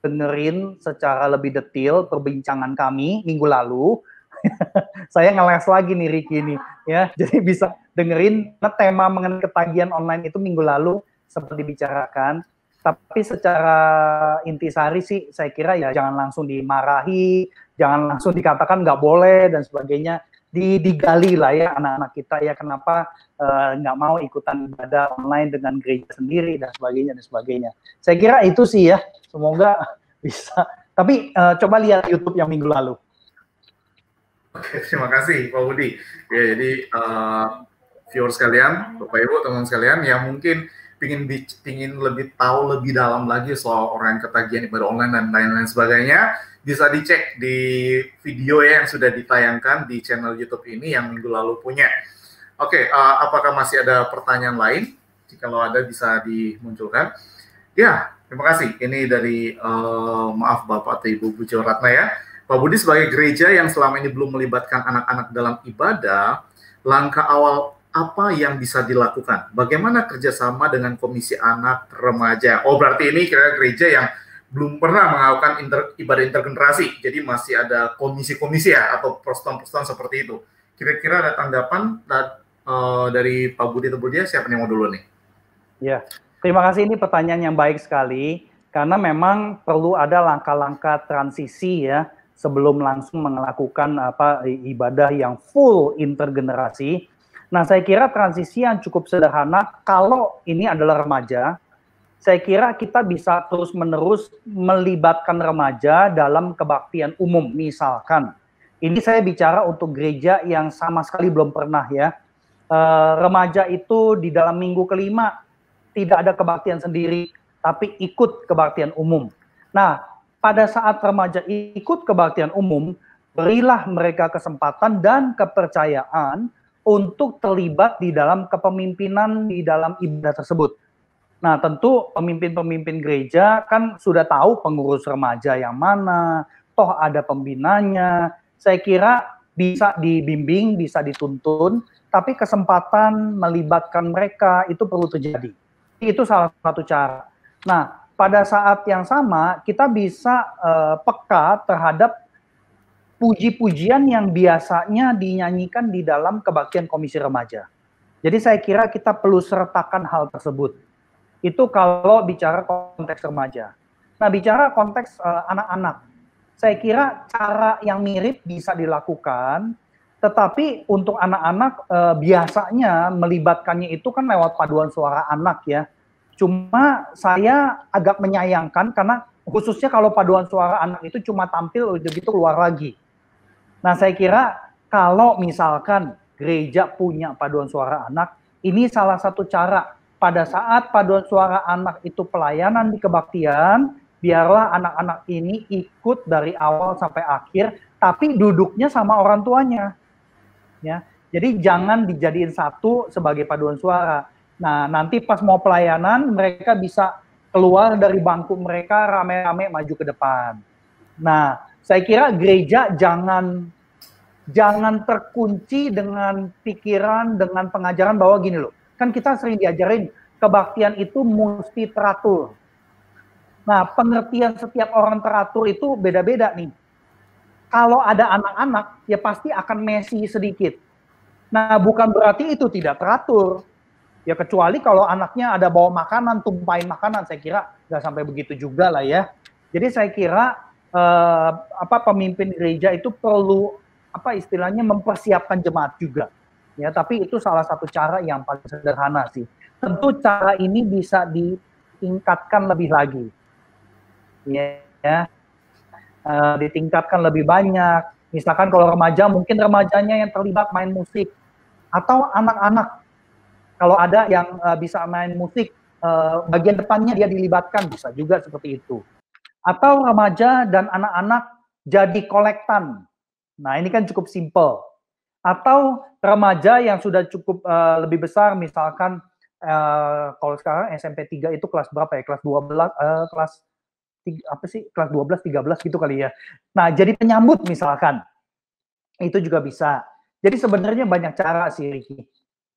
dengerin secara lebih detail perbincangan kami minggu lalu. Saya ngeles lagi nih Ricky nih ya. Jadi bisa dengerin tema mengenai ketagihan online itu minggu lalu sempat dibicarakan. Tapi secara intisari sih saya kira ya jangan langsung dimarahi, jangan langsung dikatakan nggak boleh dan sebagainya. Digali lah ya anak-anak kita ya, kenapa nggak mau ikutan ibadah online dengan gereja sendiri dan sebagainya. Saya kira itu sih ya, semoga bisa. Tapi coba lihat YouTube yang minggu lalu. Oke, terima kasih Pak Budi. Ya, jadi viewers sekalian, Bapak Ibu, teman-teman sekalian yang mungkin pingin lebih tahu lebih dalam lagi soal orang yang ketagihan ibadah online dan lain-lain sebagainya, bisa dicek di video ya yang sudah ditayangkan di channel YouTube ini yang minggu lalu punya. Oke, apakah masih ada pertanyaan lain? Jikalau ada bisa dimunculkan. Ya, terima kasih. Ini dari maaf Bapak atau Ibu Bujo Ratna ya. Pak Budi sebagai gereja yang selama ini belum melibatkan anak-anak dalam ibadah, langkah awal apa yang bisa dilakukan? Bagaimana kerjasama dengan komisi anak remaja? Oh, berarti ini kira-kira gereja yang belum pernah melakukan ibadah intergenerasi, jadi masih ada komisi-komisi ya, atau persatuan-persatuan seperti itu. Kira-kira ada tanggapan dari Pak Budi atau Bu Lydia, siapa yang mau dulu nih? Ya, terima kasih, ini pertanyaan yang baik sekali, karena memang perlu ada langkah-langkah transisi ya, sebelum langsung melakukan ibadah yang full intergenerasi. Nah, saya kira transisi yang cukup sederhana, kalau ini adalah remaja, saya kira kita bisa terus-menerus melibatkan remaja dalam kebaktian umum. Misalkan, ini saya bicara untuk gereja yang sama sekali belum pernah ya. Remaja itu di dalam minggu kelima tidak ada kebaktian sendiri, tapi ikut kebaktian umum. Nah, pada saat remaja ikut kebaktian umum, berilah mereka kesempatan dan kepercayaan untuk terlibat di dalam kepemimpinan di dalam ibadah tersebut. Nah, tentu pemimpin-pemimpin gereja kan sudah tahu pengurus remaja yang mana, toh ada pembinanya. Saya kira bisa dibimbing, bisa dituntun, tapi kesempatan melibatkan mereka itu perlu terjadi. Itu salah satu cara. Nah, pada saat yang sama kita bisa peka terhadap puji-pujian yang biasanya dinyanyikan di dalam kebaktian komisi remaja. Jadi saya kira kita perlu sertakan hal tersebut. Itu kalau bicara konteks remaja. Nah, bicara konteks anak-anak, saya kira cara yang mirip bisa dilakukan, tetapi untuk anak-anak biasanya melibatkannya itu kan lewat paduan suara anak ya. Cuma saya agak menyayangkan karena khususnya kalau paduan suara anak itu cuma tampil begitu keluar lagi. Nah, saya kira kalau misalkan gereja punya paduan suara anak, ini salah satu cara. Pada saat paduan suara anak itu pelayanan di kebaktian, biarlah anak-anak ini ikut dari awal sampai akhir, tapi duduknya sama orang tuanya. Ya, jadi jangan dijadiin satu sebagai paduan suara. Nah, nanti pas mau pelayanan, mereka bisa keluar dari bangku mereka rame-rame maju ke depan. Nah, saya kira gereja jangan terkunci dengan pikiran, dengan pengajaran bahwa gini loh, kan kita sering diajarin kebaktian itu mesti teratur. Nah, pengertian setiap orang teratur itu beda-beda nih. Kalau ada anak-anak, ya pasti akan messy sedikit. Nah, bukan berarti itu tidak teratur. Ya kecuali kalau anaknya ada bawa makanan, tumpahin makanan, saya kira nggak sampai begitu juga lah ya. Jadi saya kira pemimpin gereja itu perlu istilahnya mempersiapkan jemaat juga. Ya, tapi itu salah satu cara yang paling sederhana sih. Tentu cara ini bisa ditingkatkan lebih lagi. Ya. Ditingkatkan lebih banyak. Misalkan kalau remaja, mungkin remajanya yang terlibat main musik. Atau anak-anak, kalau ada yang bisa main musik, bagian depannya dia dilibatkan, bisa juga seperti itu. Atau remaja dan anak-anak jadi kolektan. Nah, ini kan cukup simple. Atau remaja yang sudah cukup lebih besar, misalkan kalau sekarang SMP 3 itu kelas berapa ya? Kelas 12, kelas 12, 13 gitu kali ya. Nah, jadi penyambut misalkan. Itu juga bisa. Jadi sebenarnya banyak cara sih, Ricky.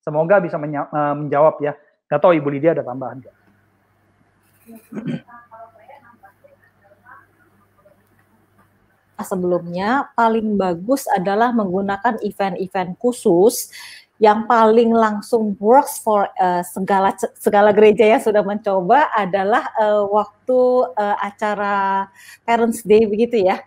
Semoga bisa menjawab ya. Gak tahu Ibu Lydia ada tambahan nggak? Sebelumnya paling bagus adalah menggunakan event-event khusus yang paling langsung works for segala gereja yang sudah mencoba adalah waktu acara Parents Day begitu ya.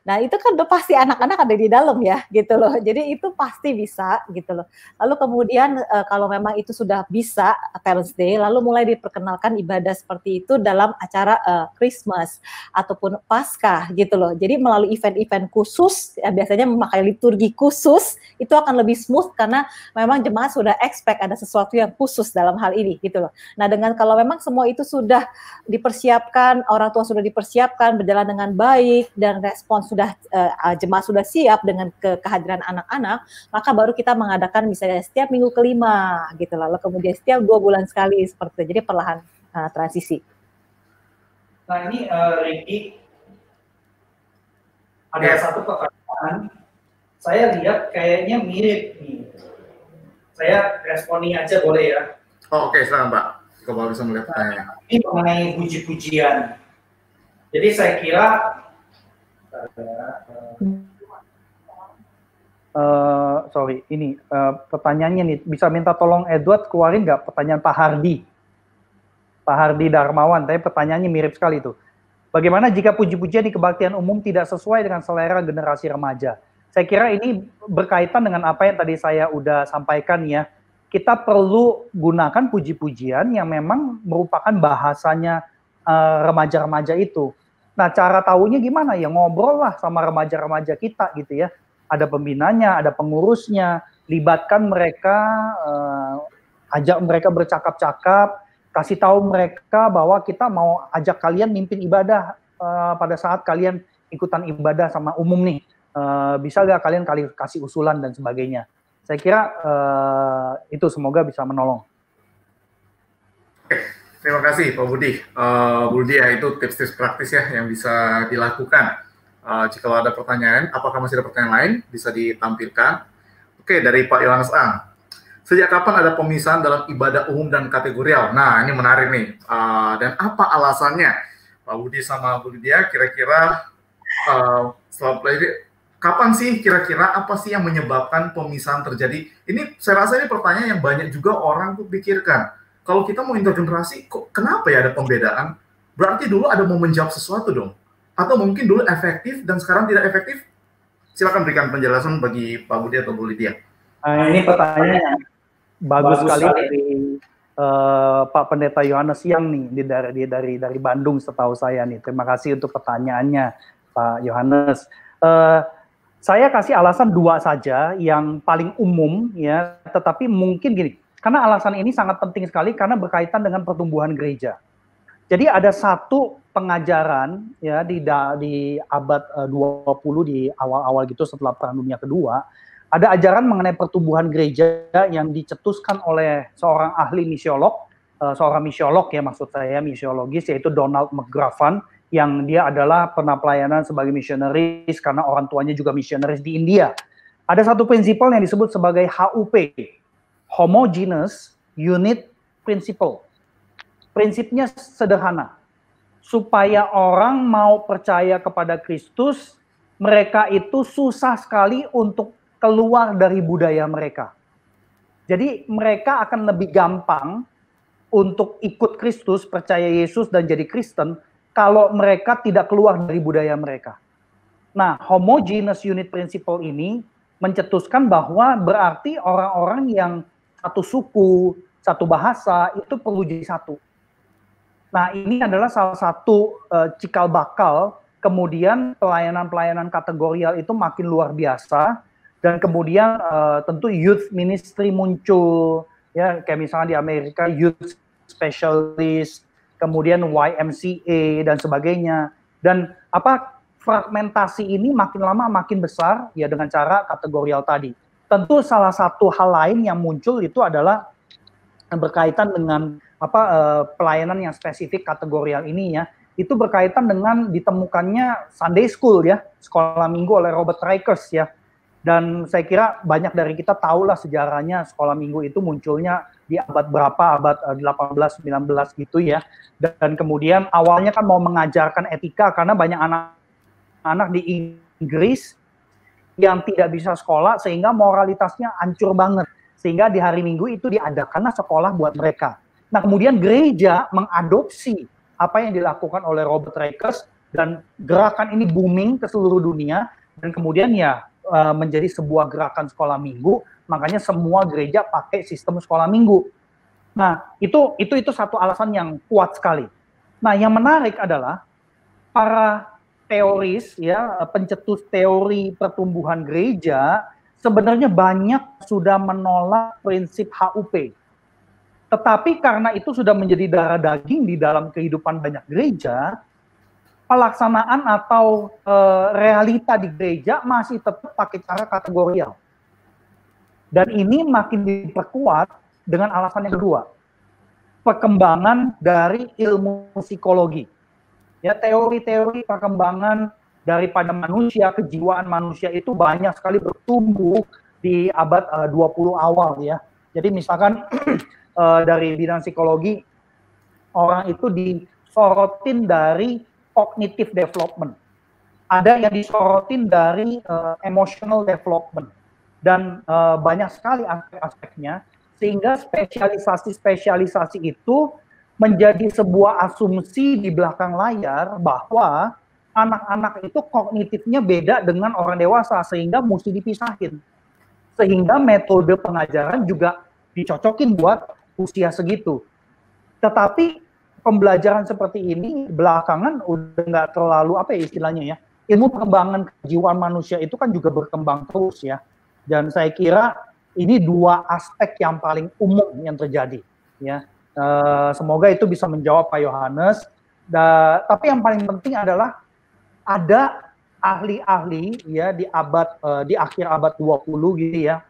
Nah, itu kan udah pasti anak-anak ada di dalam ya, gitu loh. Jadi itu pasti bisa, gitu loh. Lalu kemudian kalau memang itu sudah bisa Parents Day, lalu mulai diperkenalkan ibadah seperti itu dalam acara Christmas ataupun Paskah, gitu loh. Jadi melalui event-event khusus, ya, biasanya memakai liturgi khusus, itu akan lebih smooth karena memang jemaat sudah expect ada sesuatu yang khusus dalam hal ini, gitu loh. Nah, dengan kalau memang semua itu sudah dipersiapkan, orang tua sudah dipersiapkan, berjalan dengan baik, dan respons sudah jemaat sudah siap dengan kehadiran anak-anak, maka baru kita mengadakan misalnya setiap minggu kelima gitu, lalu kemudian setiap 2 bulan sekali seperti itu. Jadi perlahan transisi. Nah, ini Ricky, ada satu pertanyaan, saya lihat kayaknya mirip nih. Saya responi aja boleh ya? Oh, oke, silakan Pak. Kalau bisa melihat pertanyaannya. Ini mengenai puji-pujian. Jadi saya kira pertanyaannya nih, bisa minta tolong Edward keluarin nggak pertanyaan Pak Hardi Darmawan, tapi pertanyaannya mirip sekali tuh. Bagaimana jika puji-pujian di kebaktian umum tidak sesuai dengan selera generasi remaja? Saya kira ini berkaitan dengan apa yang tadi saya udah sampaikan ya. kita perlu gunakan puji-pujian yang memang merupakan bahasanya remaja-remaja itu. Nah, cara tahunya gimana? Ya ngobrol lah sama remaja-remaja kita gitu ya. Ada pembinanya, ada pengurusnya, libatkan mereka, ajak mereka bercakap-cakap, kasih tahu mereka bahwa kita mau ajak kalian mimpin ibadah pada saat kalian ikutan ibadah sama umum nih. Bisa nggak kalian kasih usulan dan sebagainya. Saya kira itu semoga bisa menolong. Terima kasih Pak Budi. Bu Lydia, itu tips-tips praktis ya yang bisa dilakukan. Jika ada pertanyaan, apakah masih ada pertanyaan lain, bisa ditampilkan. Oke, dari Pak Yohanes Ang. Sejak kapan ada pemisahan dalam ibadah umum dan kategorial? Nah, ini menarik nih. Dan apa alasannya? Pak Budi sama Bu Lydia, kira-kira kapan sih kira-kira apa sih yang menyebabkan pemisahan terjadi? Ini saya rasa ini pertanyaan yang banyak juga orang tuh pikirkan. Kalau kita mau intergenerasi, kok kenapa ya ada pembedaan? Berarti dulu ada mau menjawab sesuatu dong. Atau mungkin dulu efektif dan sekarang tidak efektif? Silakan berikan penjelasan bagi Pak Budi atau Bu Lydia. Ini pertanyaan yang bagus sekali dari Pak Pendeta Yohanes Yang nih dari Bandung setahu saya nih. Terima kasih untuk pertanyaannya Pak Yohanes. Saya kasih alasan 2 saja yang paling umum ya, tetapi mungkin gini. Karena alasan ini sangat penting sekali karena berkaitan dengan pertumbuhan gereja. Jadi ada satu pengajaran ya di abad 20 di awal-awal gitu setelah Perang Dunia Kedua, ada ajaran mengenai pertumbuhan gereja yang dicetuskan oleh seorang ahli misiolog, seorang misiolog ya maksud saya, misiologis, yaitu Donald McGravan, yang dia adalah pernah pelayanan sebagai misionaris karena orang tuanya juga misionaris di India. Ada satu prinsip yang disebut sebagai HUP, Homogeneous Unit Principle. Prinsipnya sederhana. Supaya orang mau percaya kepada Kristus, mereka itu susah sekali untuk keluar dari budaya mereka. Jadi mereka akan lebih gampang untuk ikut Kristus, percaya Yesus dan jadi Kristen, kalau mereka tidak keluar dari budaya mereka. Nah, Homogeneous Unit Principle ini mencetuskan bahwa berarti orang-orang yang satu suku, satu bahasa, itu perlu jadi satu. Nah, ini adalah salah satu cikal bakal, kemudian pelayanan-pelayanan kategorial itu makin luar biasa, dan kemudian tentu youth ministry muncul, ya kayak misalnya di Amerika, youth specialist, kemudian YMCA, dan sebagainya. Dan fragmentasi ini makin lama makin besar, ya dengan cara kategorial tadi. Tentu salah satu hal lain yang muncul itu adalah berkaitan dengan pelayanan yang spesifik kategorial ini ya. Itu berkaitan dengan ditemukannya Sunday School ya, sekolah minggu oleh Robert Rakers ya. Dan saya kira banyak dari kita tahulah sejarahnya sekolah minggu itu munculnya di abad berapa, abad 18, 19 gitu ya. Dan kemudian awalnya kan mau mengajarkan etika karena banyak anak-anak di Inggris yang tidak bisa sekolah sehingga moralitasnya hancur banget. Sehingga di hari Minggu itu diadakanlah sekolah buat mereka. Nah kemudian gereja mengadopsi apa yang dilakukan oleh Robert Rakers dan gerakan ini booming ke seluruh dunia dan kemudian ya menjadi sebuah gerakan sekolah minggu. Makanya semua gereja pakai sistem sekolah minggu. Nah itu satu alasan yang kuat sekali. Nah yang menarik adalah para teoris ya, pencetus teori pertumbuhan gereja sebenarnya banyak sudah menolak prinsip HUP. Tetapi karena itu sudah menjadi darah daging di dalam kehidupan banyak gereja, pelaksanaan atau realita di gereja masih tetap pakai cara kategorial. Dan ini makin diperkuat dengan alasan yang kedua. Perkembangan dari ilmu psikologi. Ya, teori-teori perkembangan daripada manusia, kejiwaan manusia itu banyak sekali bertumbuh di abad 20 awal ya. Jadi misalkan dari bidang psikologi, orang itu disorotin dari cognitive development. Ada yang disorotin dari emotional development. Dan banyak sekali aspek-aspeknya, sehingga spesialisasi itu menjadi sebuah asumsi di belakang layar bahwa anak-anak itu kognitifnya beda dengan orang dewasa sehingga mesti dipisahin. Sehingga metode pengajaran juga dicocokin buat usia segitu. Tetapi pembelajaran seperti ini belakangan udah nggak terlalu apa ya istilahnya ya. Ilmu pengembangan kejiwaan manusia itu kan juga berkembang terus ya. Dan saya kira ini dua aspek yang paling umum yang terjadi ya. Semoga itu bisa menjawab Pak Yohanes. Tapi yang paling penting adalah ada ahli-ahli ya di akhir abad 20 gitu ya.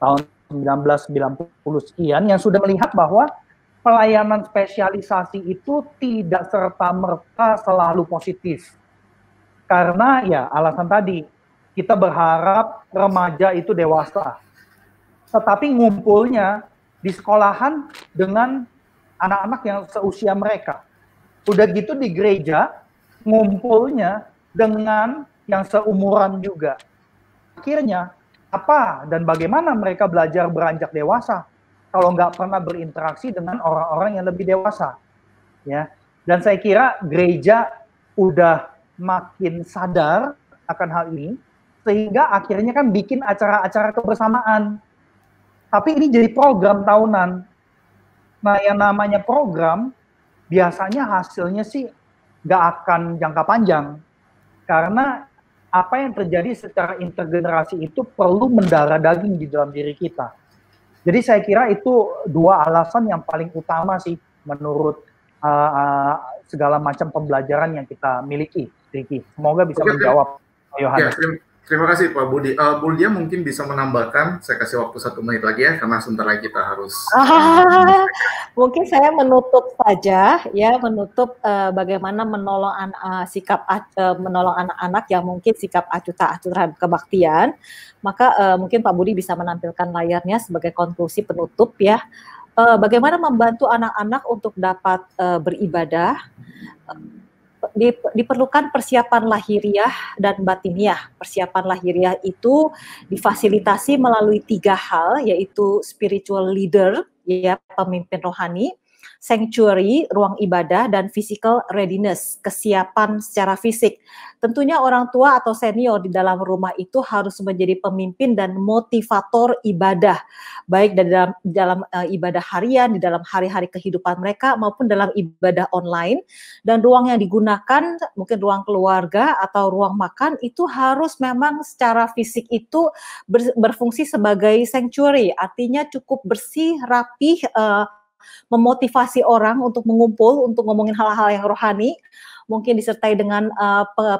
Tahun 1990 sekian yang sudah melihat bahwa pelayanan spesialisasi itu tidak serta-merta selalu positif. Karena ya alasan tadi, kita berharap remaja itu dewasa. Tetapi ngumpulnya di sekolahan dengan anak-anak yang seusia mereka. Udah gitu di gereja, ngumpulnya dengan yang seumuran juga. Akhirnya, apa dan bagaimana mereka belajar beranjak dewasa kalau nggak pernah berinteraksi dengan orang-orang yang lebih dewasa? Ya. Dan saya kira gereja udah makin sadar akan hal ini, sehingga akhirnya kan bikin acara-acara kebersamaan. Tapi ini jadi program tahunan. Nah, yang namanya program, biasanya hasilnya sih nggak akan jangka panjang. Karena apa yang terjadi secara intergenerasi itu perlu mendarah daging di dalam diri kita. Jadi saya kira itu dua alasan yang paling utama sih menurut segala macam pembelajaran yang kita miliki. Ricky, semoga bisa menjawab Yohanes. Ya, terima kasih Pak Budi. Bu Dia mungkin bisa menambahkan, saya kasih waktu 1 menit lagi ya, karena sebentar lagi kita harus... Mungkin saya menutup saja, ya, menutup bagaimana menolong menolong anak-anak yang mungkin sikap acuh tak acuh terhadap kebaktian. Maka mungkin Pak Budi bisa menampilkan layarnya sebagai konklusi penutup ya. Bagaimana membantu anak-anak untuk dapat beribadah. Diperlukan persiapan lahiriah dan batiniah. Persiapan lahiriah itu difasilitasi melalui 3 hal, yaitu spiritual leader, ya, pemimpin rohani, sanctuary, ruang ibadah, dan physical readiness, kesiapan secara fisik. Tentunya orang tua atau senior di dalam rumah itu harus menjadi pemimpin dan motivator ibadah, baik dalam ibadah harian, di dalam hari-hari kehidupan mereka, maupun dalam ibadah online. Dan ruang yang digunakan, mungkin ruang keluarga atau ruang makan, itu harus memang secara fisik itu berfungsi sebagai sanctuary, artinya cukup bersih, rapih, memotivasi orang untuk mengumpul, untuk ngomongin hal-hal yang rohani, mungkin disertai dengan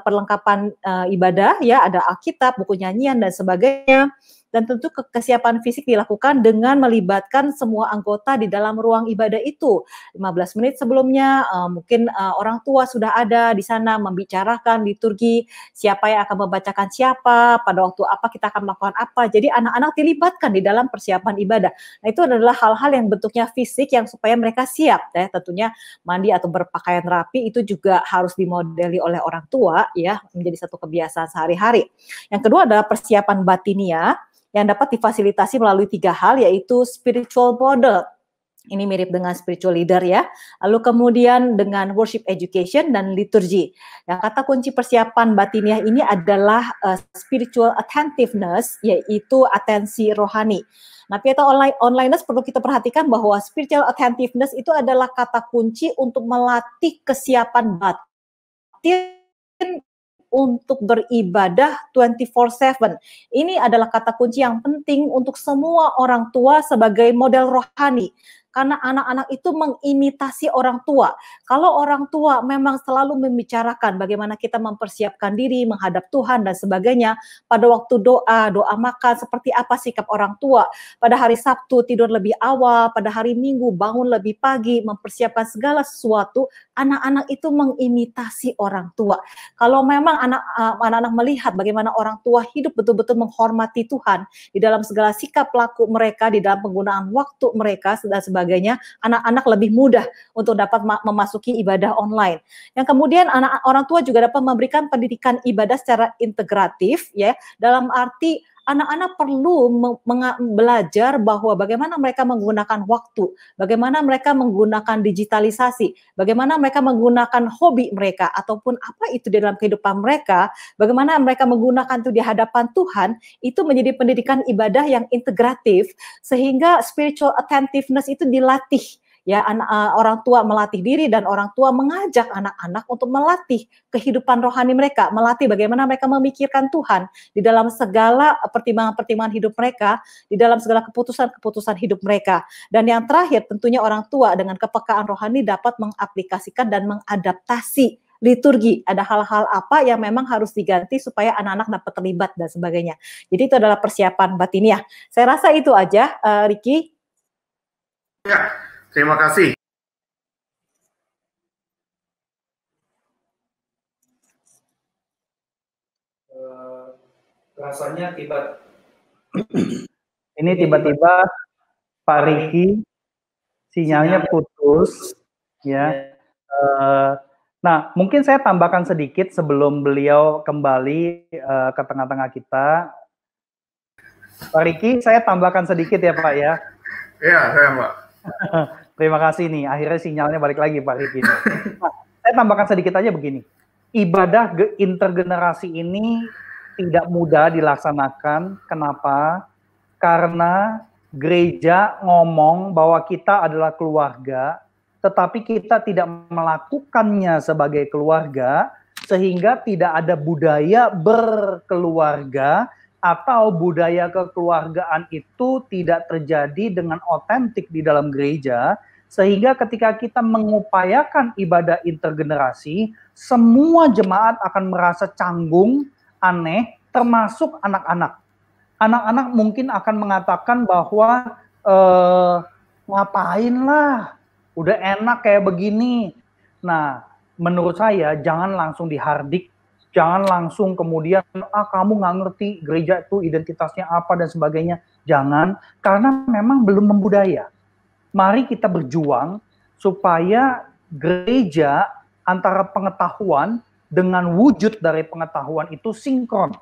perlengkapan ibadah, ya, ada Alkitab, buku nyanyian, dan sebagainya. Dan tentu kesiapan fisik dilakukan dengan melibatkan semua anggota di dalam ruang ibadah itu. 15 menit sebelumnya, mungkin orang tua sudah ada di sana membicarakan liturgi, siapa yang akan membacakan siapa, pada waktu apa kita akan melakukan apa. Jadi anak-anak dilibatkan di dalam persiapan ibadah. Nah, itu adalah hal-hal yang bentuknya fisik yang supaya mereka siap. Ya. Tentunya mandi atau berpakaian rapi itu juga harus dimodeli oleh orang tua, ya, menjadi satu kebiasaan sehari-hari. Yang kedua adalah persiapan batinia, yang dapat difasilitasi melalui 3 hal, yaitu spiritual model. Ini mirip dengan spiritual leader ya. Lalu kemudian dengan worship education dan liturgi. Yang kata kunci persiapan batiniah ini adalah spiritual attentiveness, yaitu atensi rohani. Nah, Pieta onliners perlu kita perhatikan bahwa spiritual attentiveness itu adalah kata kunci untuk melatih kesiapan batin untuk beribadah 24/7. Ini adalah kata kunci yang penting untuk semua orang tua sebagai model rohani. Karena anak-anak itu mengimitasi orang tua. Kalau orang tua memang selalu membicarakan bagaimana kita mempersiapkan diri menghadap Tuhan dan sebagainya, pada waktu doa makan, seperti apa sikap orang tua. Pada hari Sabtu tidur lebih awal, pada hari Minggu bangun lebih pagi, mempersiapkan segala sesuatu, anak-anak itu mengimitasi orang tua. Kalau memang anak-anak melihat bagaimana orang tua hidup betul-betul menghormati Tuhan di dalam segala sikap laku mereka, di dalam penggunaan waktu mereka dan sebagainya, anak-anak lebih mudah untuk dapat memasuki ibadah online. Yang kemudian orang tua juga dapat memberikan pendidikan ibadah secara integratif, ya, dalam arti anak-anak perlu belajar bahwa bagaimana mereka menggunakan waktu, bagaimana mereka menggunakan digitalisasi, bagaimana mereka menggunakan hobi mereka ataupun apa itu di dalam kehidupan mereka, bagaimana mereka menggunakan itu di hadapan Tuhan, itu menjadi pendidikan ibadah yang integratif sehingga spiritual attentiveness itu dilatih. Ya, orang tua melatih diri dan orang tua mengajak anak-anak untuk melatih kehidupan rohani mereka, melatih bagaimana mereka memikirkan Tuhan di dalam segala pertimbangan-pertimbangan hidup mereka, di dalam segala keputusan-keputusan hidup mereka. Dan yang terakhir tentunya orang tua dengan kepekaan rohani dapat mengaplikasikan dan mengadaptasi liturgi. Ada hal-hal apa yang memang harus diganti supaya anak-anak dapat terlibat dan sebagainya. Jadi itu adalah persiapan batiniah. Saya rasa itu aja, Ricky. Ya. Terima kasih. Rasanya ini tiba-tiba Pak Ricky sinyalnya putus, ya. Nah, mungkin saya tambahkan sedikit sebelum beliau kembali ke tengah-tengah kita. Pak Ricky, saya tambahkan sedikit ya Pak ya. Iya, saya Pak. Terima kasih nih, akhirnya sinyalnya balik lagi Pak Ricky. Nah, saya tambahkan sedikit aja begini. Ibadah intergenerasi ini tidak mudah dilaksanakan. Kenapa? Karena gereja ngomong bahwa kita adalah keluarga, tetapi kita tidak melakukannya sebagai keluarga, sehingga tidak ada budaya berkeluarga, atau budaya kekeluargaan itu tidak terjadi dengan otentik di dalam gereja, sehingga ketika kita mengupayakan ibadah intergenerasi, semua jemaat akan merasa canggung, aneh, termasuk anak-anak. Anak-anak mungkin akan mengatakan bahwa ngapain lah, udah enak kayak begini. Nah, menurut saya jangan langsung dihardik, jangan langsung kemudian, kamu nggak ngerti gereja itu identitasnya apa dan sebagainya. Jangan, karena memang belum membudaya. Mari kita berjuang supaya gereja antara pengetahuan dengan wujud dari pengetahuan itu sinkron.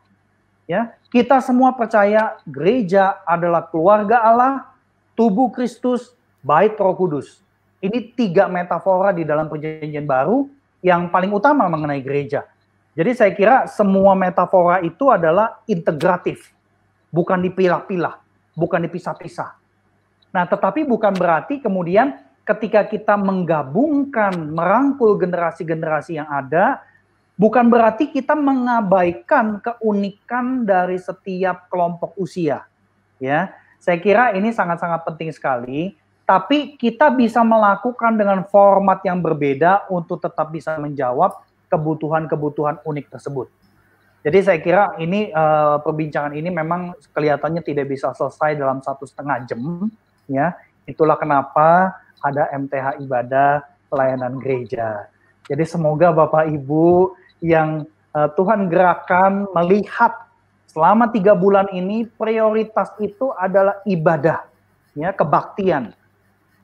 Ya, kita semua percaya gereja adalah keluarga Allah, tubuh Kristus, bait Roh Kudus. Ini 3 metafora di dalam Perjanjian Baru yang paling utama mengenai gereja. Jadi saya kira semua metafora itu adalah integratif, bukan dipilah-pilah, bukan dipisah-pisah. Nah, tetapi bukan berarti kemudian ketika kita menggabungkan, merangkul generasi-generasi yang ada, bukan berarti kita mengabaikan keunikan dari setiap kelompok usia. Ya, saya kira ini sangat-sangat penting sekali. Tapi kita bisa melakukan dengan format yang berbeda untuk tetap bisa menjawab kebutuhan-kebutuhan unik tersebut. Jadi saya kira ini perbincangan ini memang kelihatannya tidak bisa selesai dalam 1,5 jam. Ya, itulah kenapa ada MTH Ibadah Pelayanan Gereja. Jadi semoga Bapak Ibu yang Tuhan gerakan melihat selama 3 bulan ini prioritas itu adalah ibadah, ya, kebaktian.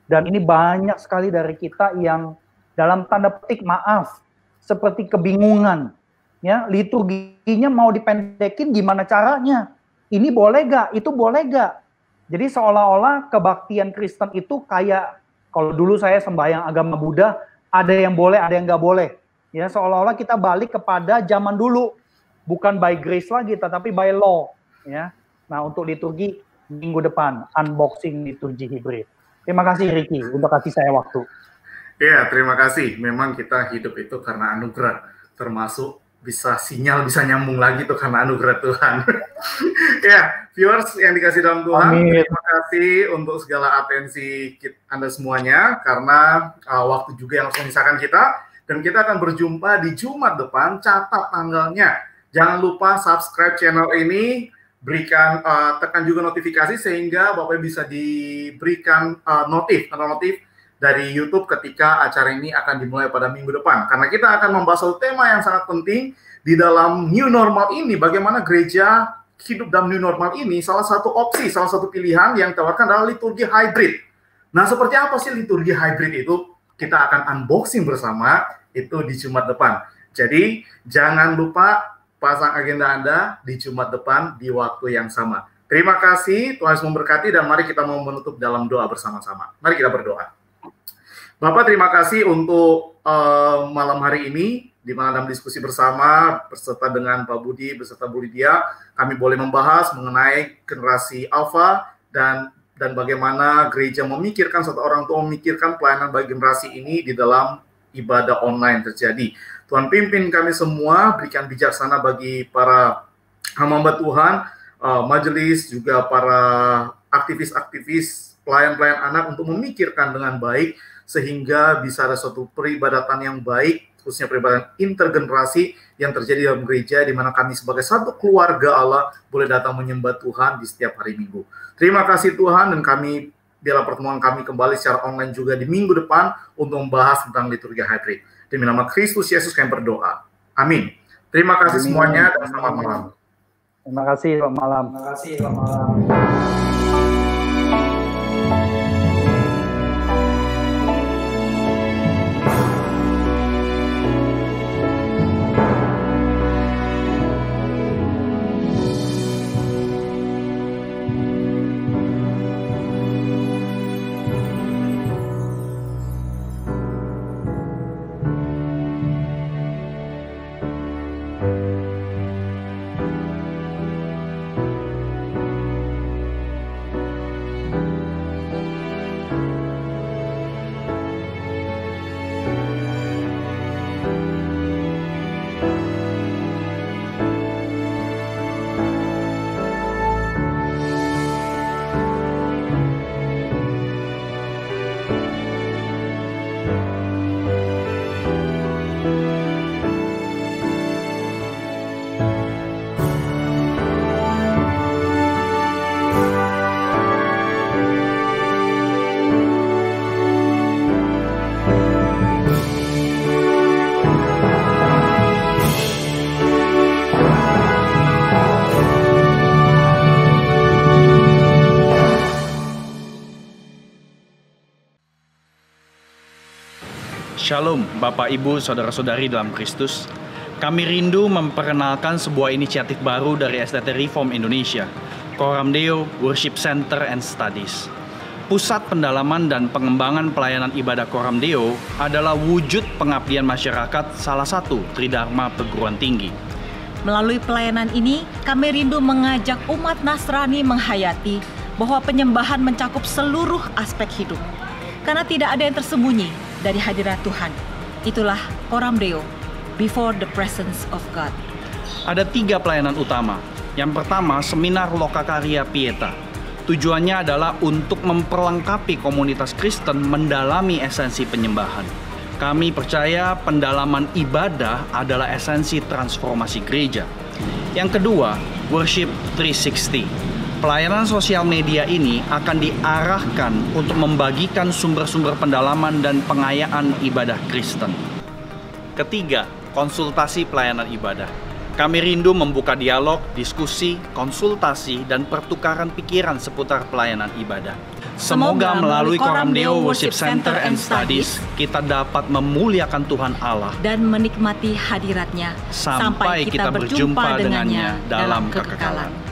Dan ini banyak sekali dari kita yang dalam tanda petik maaf, seperti kebingungan, ya, liturginya mau dipendekin gimana caranya? Ini boleh gak? Itu boleh gak? Jadi seolah-olah kebaktian Kristen itu kayak kalau dulu saya sembahyang agama Buddha, ada yang boleh, ada yang nggak boleh. Ya, seolah-olah kita balik kepada zaman dulu, bukan by grace lagi, tetapi by law. Ya, nah untuk liturgi minggu depan unboxing liturgi hibrid. Terima kasih Ricky untuk kasih saya waktu. Ya, terima kasih. Memang kita hidup itu karena anugerah, termasuk bisa sinyal bisa nyambung lagi tuh karena anugerah Tuhan. Ya, viewers yang dikasih dalam Tuhan, Amin. Terima kasih untuk segala atensi Anda semuanya, karena waktu juga yang langsung menyisakan kita, dan kita akan berjumpa di Jumat depan. Catat tanggalnya. Jangan lupa subscribe channel ini, berikan tekan juga notifikasi sehingga Bapak bisa diberikan notif dari YouTube ketika acara ini akan dimulai pada minggu depan. Karena kita akan membahas satu tema yang sangat penting di dalam new normal ini. Bagaimana gereja hidup dalam new normal ini, salah satu opsi, salah satu pilihan yang ditawarkan adalah liturgi hybrid. Nah, seperti apa sih liturgi hybrid itu? Kita akan unboxing bersama itu di Jumat depan. Jadi, jangan lupa pasang agenda Anda di Jumat depan di waktu yang sama. Terima kasih, Tuhan Yesus memberkati, dan mari kita mau menutup dalam doa bersama-sama. Mari kita berdoa. Bapak, terima kasih untuk malam hari ini, di mana dalam diskusi bersama, beserta dengan Pak Budi, beserta Bu Lydia, kami boleh membahas mengenai generasi Alpha, dan bagaimana gereja memikirkan, serta orang tua memikirkan pelayanan bagi generasi ini di dalam ibadah online terjadi. Tuhan pimpin kami semua, berikan bijaksana bagi para hamba Tuhan, majelis, juga para aktivis-aktivis, pelayan-pelayan anak untuk memikirkan dengan baik, sehingga bisa ada suatu peribadatan yang baik, khususnya peribadatan intergenerasi yang terjadi dalam gereja, di mana kami sebagai satu keluarga Allah boleh datang menyembah Tuhan di setiap hari Minggu. Terima kasih Tuhan, dan kami biarlah pertemuan kami kembali secara online juga di minggu depan untuk membahas tentang liturgi hybrid. Demi nama Kristus Yesus kami berdoa. Amin. Terima kasih semuanya, dan selamat malam. Terima kasih, selamat malam. Terima kasih, selamat malam. Shalom Bapak Ibu Saudara-saudari dalam Kristus. Kami rindu memperkenalkan sebuah inisiatif baru dari STT Reform Indonesia, Coram Deo Worship Center and Studies. Pusat pendalaman dan pengembangan pelayanan ibadah Coram Deo adalah wujud pengabdian masyarakat salah satu tridharma perguruan tinggi. Melalui pelayanan ini, kami rindu mengajak umat Nasrani menghayati bahwa penyembahan mencakup seluruh aspek hidup. Karena tidak ada yang tersembunyi dari hadirat Tuhan. Itulah Coram Deo, Before the Presence of God. Ada 3 pelayanan utama. Yang pertama, seminar Lokakarya Pieta. Tujuannya adalah untuk memperlengkapi komunitas Kristen mendalami esensi penyembahan. Kami percaya pendalaman ibadah adalah esensi transformasi gereja. Yang kedua, Worship 360. Pelayanan sosial media ini akan diarahkan untuk membagikan sumber-sumber pendalaman dan pengayaan ibadah Kristen. Ketiga, konsultasi pelayanan ibadah. Kami rindu membuka dialog, diskusi, konsultasi, dan pertukaran pikiran seputar pelayanan ibadah. Semoga melalui Coram Deo Worship Center and Studies, kita dapat memuliakan Tuhan Allah dan menikmati hadirat-Nya sampai kita berjumpa dengannya dalam kekekalan.